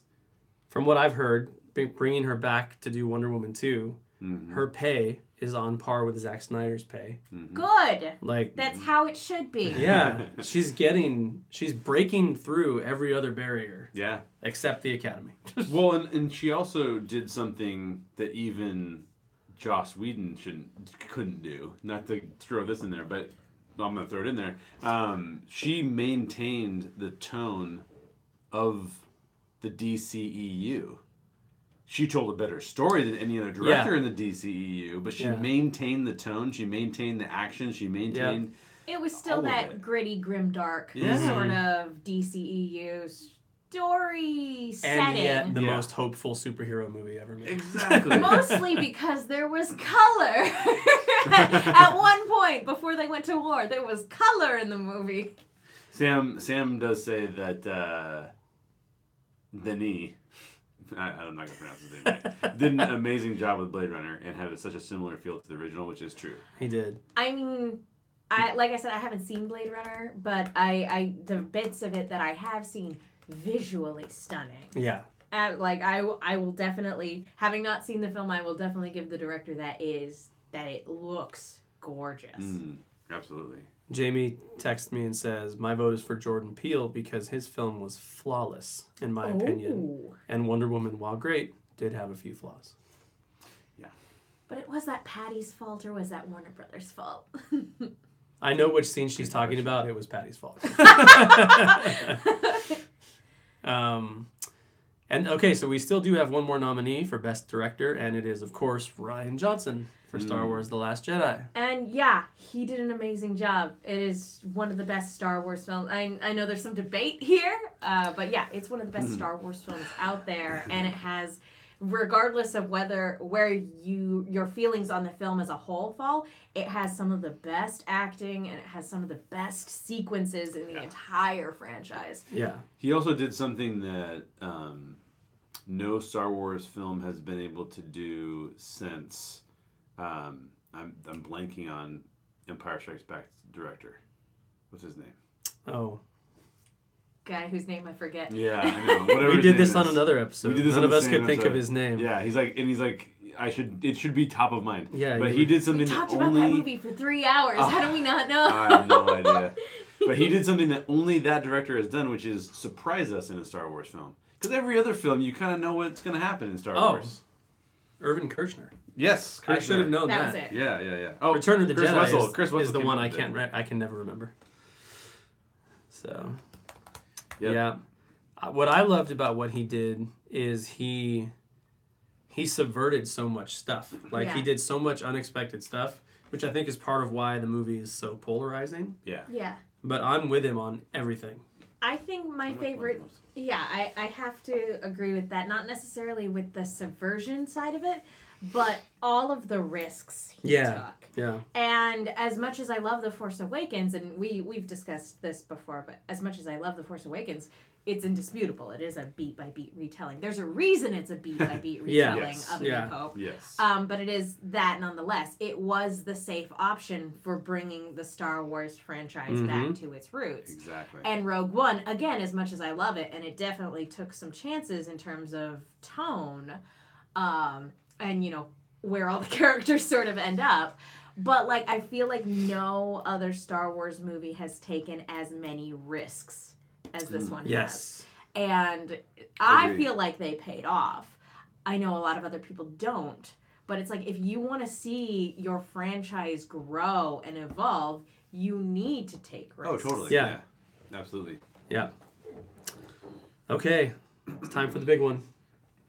from what I've heard, bringing her back to do Wonder Woman 2, her pay is on par with Zack Snyder's pay. Good. Like, that's how it should be. Yeah. she's breaking through every other barrier. Yeah. Except the Academy. Well, and she also did something that even Joss Whedon couldn't do. Not to throw this in there, but I'm going to throw it in there. She maintained the tone of the DCEU. She told a better story than any other director in the DCEU, but she maintained the tone, she maintained the action, she maintained. It was still that gritty, grimdark sort of DCEU story setting. And yet the most hopeful superhero movie ever made. Exactly. Mostly because there was color. At one point, before they went to war, there was color in the movie. Sam does say that Denis, I'm not going to pronounce his name right, did an amazing job with Blade Runner and had such a similar feel to the original, which is true. He did. I mean, like I said, I haven't seen Blade Runner, but the bits of it that I have seen, visually stunning. Yeah. I will definitely, having not seen the film, I will definitely give the director that it looks gorgeous. Absolutely. Jamie texts me and says, my vote is for Jordan Peele because his film was flawless, in my opinion. And Wonder Woman, while great, did have a few flaws. Yeah. But was that Patty's fault or was that Warner Brothers' fault? I know which scene she's talking about. It was Patty's fault. And okay, so we still do have one more nominee for Best Director, and it is, of course, Rian Johnson for Star Wars The Last Jedi. And yeah, he did an amazing job. It is one of the best Star Wars films. I know there's some debate here, but yeah, it's one of the best Star Wars films out there, and it has, regardless of where your feelings on the film as a whole fall, it has some of the best acting and it has some of the best sequences in the entire franchise. Yeah. He also did something that no Star Wars film has been able to do since. I'm blanking on Empire Strikes Back's director. What's his name? Oh. Guy whose name I forget. Yeah, I know. Whatever we did this on another episode. None of us could think of his name. Yeah, he's like, it should be top of mind. Yeah, but he did something we talked that about only that movie for 3 hours. How do we not know? I have no idea. But he did something that only that director has done, which is surprise us in a Star Wars film. Because every other film, you kind of know what's going to happen in Star Wars. Irvin Kershner. Yes, I should have known that. Was it. Yeah. Oh, Return of the Chris Jedi Wessel is the one I I can never remember. So, yep. yeah. What I loved about what he did is he subverted so much stuff. Like, he did so much unexpected stuff, which I think is part of why the movie is so polarizing. Yeah. Yeah. But I'm with him on everything. I think my favorite... Yeah, I have to agree with that. Not necessarily with the subversion side of it, but all of the risks he took. Yeah. And as much as I love The Force Awakens, and we've discussed this before, but as much as I love The Force Awakens, it's indisputable. It is a beat-by-beat retelling. There's a reason it's a beat-by-beat retelling of A New Hope. Yes. But it is that nonetheless. It was the safe option for bringing the Star Wars franchise back to its roots. Exactly. And Rogue One, again, as much as I love it, and it definitely took some chances in terms of tone, and, you know, where all the characters sort of end up. But, like, I feel like no other Star Wars movie has taken as many risks as this one has. And I feel like they paid off. I know a lot of other people don't. But it's like, if you want to see your franchise grow and evolve, you need to take risks. Oh, totally. Yeah. Absolutely. Yeah. Okay. It's time for the big one.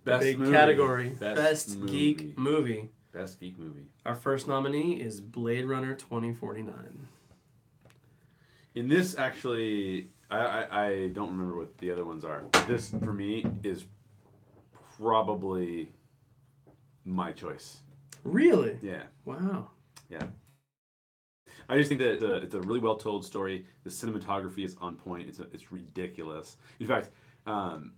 Best big movie. category. Best Best movie. Geek Movie. Best Geek Movie. Our first nominee is Blade Runner 2049. In this, actually, I don't remember what the other ones are. This, for me, is probably my choice. Really? Yeah. Wow. Yeah. I just think that it's a really well-told story. The cinematography is on point. It's ridiculous. In fact, and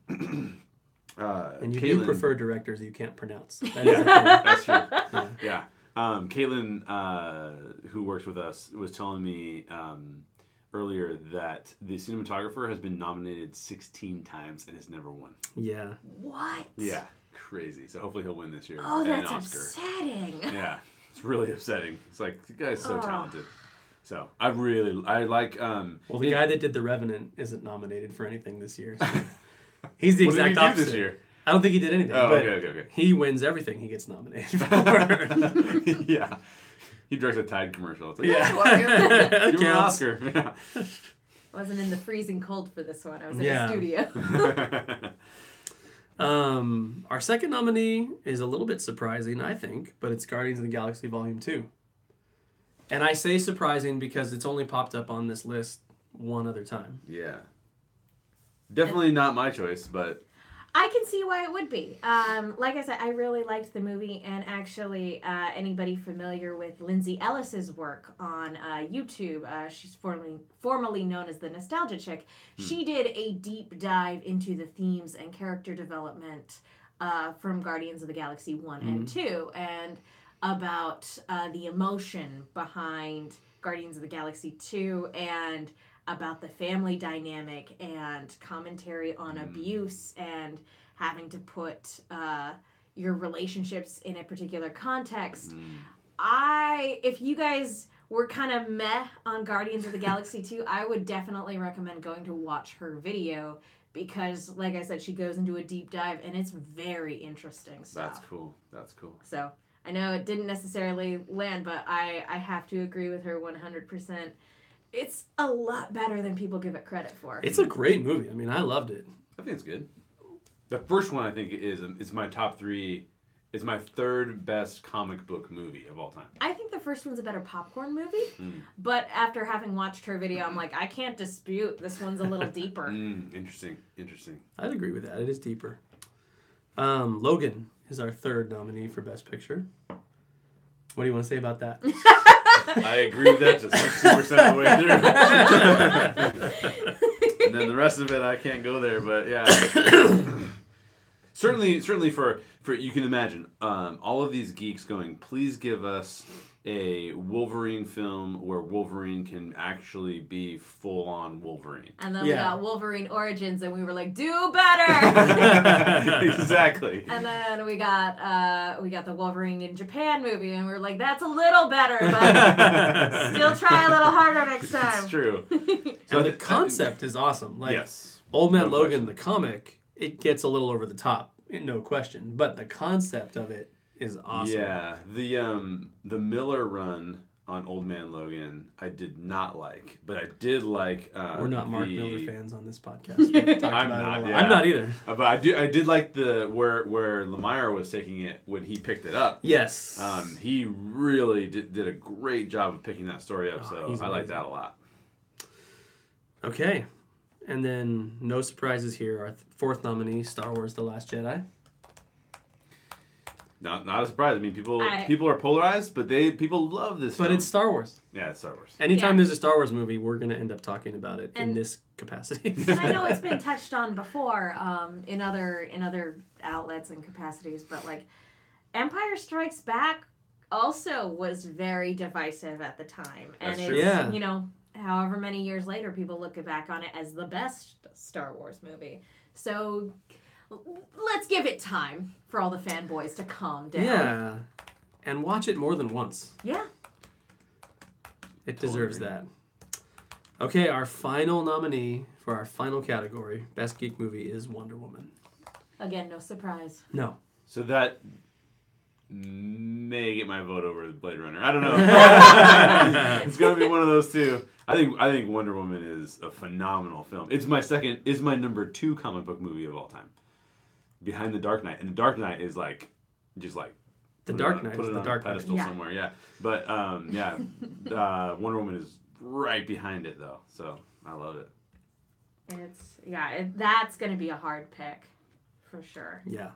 you Caitlin, do prefer directors you can't pronounce. That's true. Yeah. Caitlin, who works with us, was telling me earlier that the cinematographer has been nominated 16 times and has never won. Yeah. What? Yeah. Crazy. So hopefully he'll win this year. Oh, and that's an Oscar. upsetting. Yeah. It's really upsetting. It's like, the guy's so talented. So I like. Well, the guy that did The Revenant isn't nominated for anything this year. So he's the what exact did he do opposite. this year? I don't think he did anything. Oh, but okay. He wins everything he gets nominated for. Yeah. He directs a Tide commercial. It's like, Yeah. well, give him an Counts. Oscar. Yeah. Wasn't in the freezing cold for this one. I was in Yeah. a studio. Our second nominee is a little bit surprising, I think, but it's Guardians of the Galaxy Volume 2. And I say surprising because it's only popped up on this list one other time. Yeah. Definitely not my choice, but I can see why it would be. Like I said, I really liked the movie, and actually, anybody familiar with Lindsay Ellis's work on YouTube, she's formerly known as the Nostalgia Chick. She did a deep dive into the themes and character development from Guardians of the Galaxy 1 and 2, and about the emotion behind Guardians of the Galaxy 2, and about the family dynamic and commentary on abuse and having to put your relationships in a particular context. If you guys were kind of meh on Guardians of the Galaxy 2, I would definitely recommend going to watch her video because, like I said, she goes into a deep dive and it's very interesting stuff. That's cool. So I know it didn't necessarily land, but I have to agree with her 100%. It's a lot better than people give it credit for. It's a great movie. I mean, I loved it. I think it's good. The first one I think is my top 3. It's my third best comic book movie of all time. I think the first one's a better popcorn movie, but after having watched her video, I'm like, I can't dispute this one's a little deeper. Interesting. I'd agree with that. It is deeper. Logan is our third nominee for Best Picture. What do you want to say about that? I agree with that just 60% of the way through. And then the rest of it, I can't go there, but yeah. certainly for you can imagine all of these geeks going, please give us a Wolverine film where Wolverine can actually be full-on Wolverine. And then we got Wolverine Origins, and we were like, do better! Exactly. And then we got the Wolverine in Japan movie, and we were like, that's a little better, but still try a little harder next time. It's true. So the concept is awesome. Like, yes. Old Man Logan, the comic, it gets a little over the top, no question. But the concept of it is awesome. Yeah, the Miller run on Old Man Logan I did not like, but I did like. We're not Mark Miller fans on this podcast. I'm not. Yeah. I'm not either. But I did like where Lemire was taking it when he picked it up. Yes. He really did a great job of picking that story up. So I like that a lot. Okay, and then no surprises here. Our fourth nominee, Star Wars: The Last Jedi. Not a surprise. I mean, people are polarized, but people love this. But film. it's Star Wars. Yeah, it's Star Wars. Anytime there's a Star Wars movie, we're going to end up talking about it in this capacity. And I know it's been touched on before in other outlets and capacities, but like Empire Strikes Back also was very divisive at the time, and it's however many years later, people look back on it as the best Star Wars movie. So let's give it time for all the fanboys to calm down. Yeah, and watch it more than once. Yeah. It deserves that. Okay, our final nominee for our final category, Best Geek Movie, is Wonder Woman. Again, no surprise. No. So that may get my vote over Blade Runner. I don't know. It's gonna be one of those two. I think Wonder Woman is a phenomenal film. It's my number 2 comic book movie of all time, behind The Dark Knight. And The Dark Knight is like, just like The Dark Knight is the Dark Knight. Pedestal somewhere. Yeah, but Wonder Woman is right behind it though. So I love it. That's gonna be a hard pick, for sure. Yeah.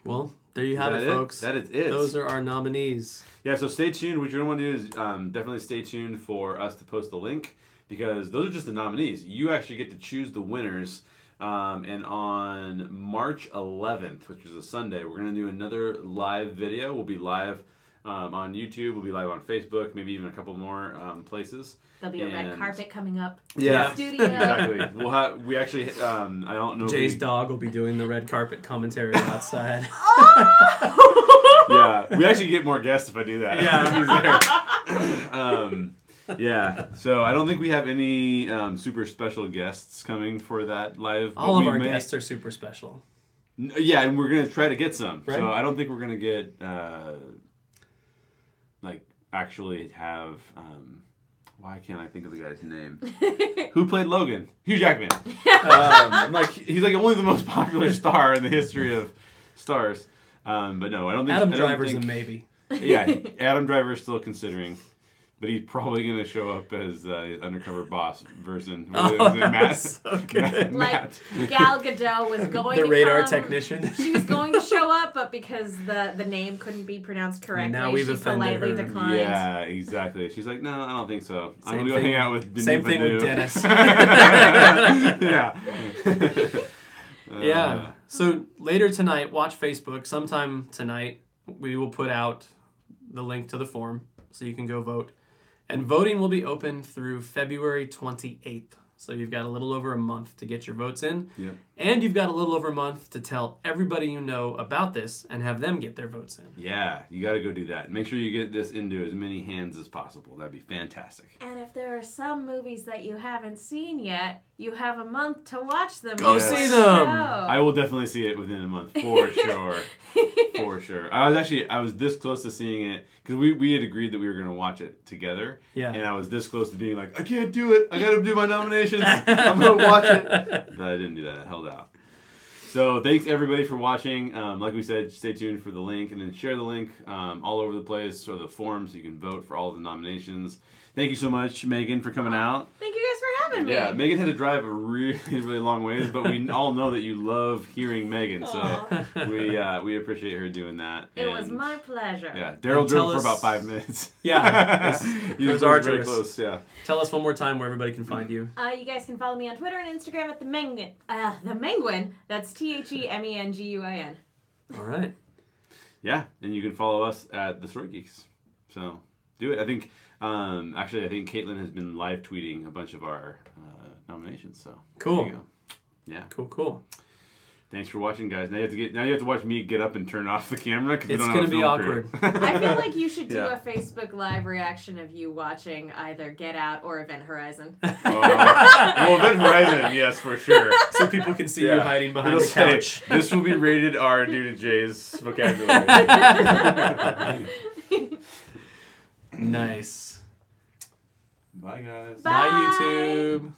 Well, there you have it, folks. That is it. Those are our nominees. Yeah, so stay tuned. What you're going to want to do is definitely stay tuned for us to post the link, because those are just the nominees. You actually get to choose the winners. And on March 11th, which is a Sunday, we're going to do another live video. We'll be live on YouTube. We'll be live on Facebook, maybe even a couple more places. There'll be a red carpet coming up in the studio. Exactly. We actually, I don't know. Jay's dog will be doing the red carpet commentary outside. Yeah, we actually get more guests if I do that. Yeah. So I don't think we have any super special guests coming for that live. All of our guests are super special. Yeah, and we're going to try to get some. Right. So I don't think we're going to get, actually have Why can't I think of the guy's name? Who played Logan? Hugh Jackman. He's like only the most popular star in the history of stars. But no, I don't think Adam Driver's a maybe. Yeah, Adam Driver is still considering, but he's probably going to show up as undercover boss version. Matt? So good. Matt. Gal Gadot was going The to radar come. technician. She was going to show up, but because the name couldn't be pronounced correctly, now we've she offended politely her. declined. Yeah, exactly. She's like, no, I don't think so. I'm Same going to go thing- hang out with Denis Same thing with Villeneuve." Dennis. Yeah. Yeah. So later tonight, watch Facebook. Sometime tonight, we will put out the link to the form so you can go vote. And voting will be open through February 28th. So you've got a little over a month to get your votes in. Yep. And you've got a little over a month to tell everybody you know about this and have them get their votes in. Yeah, you got to go do that. Make sure you get this into as many hands as possible. That'd be fantastic. And if there are some movies that you haven't seen yet, you have a month to watch them. Go before see the them! show. I will definitely see it within a month, for sure. For sure. I was this close to seeing it, because we had agreed that we were going to watch it together. Yeah. And I was this close to being like, I can't do it. I got to do my nominations. I'm going to watch it. But I didn't do that. I held out. So thanks everybody for watching. Like we said, stay tuned for the link, and then share the link all over the place, so the forums, so you can vote for all of the nominations. Thank you so much, Megan, for coming out. Thank you guys for having me. Yeah, Megan had to drive a really, really long ways, but we all know that you love hearing Megan, so Aw. we appreciate her doing that. It was And, my pleasure. Yeah, Daryl And tell drove for us- about 5 minutes. Yeah, He it was very arduous. close. Yeah. Tell us one more time where everybody can find you. You guys can follow me on Twitter and Instagram at the Menguin. The Menguin. That's TheMenguin. All right. Yeah, and you can follow us at the Story Geeks. So do it. I think Caitlin has been live tweeting a bunch of our nominations. So Cool. There you go. Yeah. Cool. Thanks for watching, guys. Now you have to watch me get up and turn off the camera because we It's don't gonna have a be film crew. awkward. I feel like you should do Yeah. a Facebook Live reaction of you watching either Get Out or Event Horizon. Well, Event Horizon, yes, for sure. So people can see you Yeah. hiding behind It'll the say, couch. this will be rated R due to Jay's vocabulary. Nice. Bye, guys. Bye. Bye, YouTube.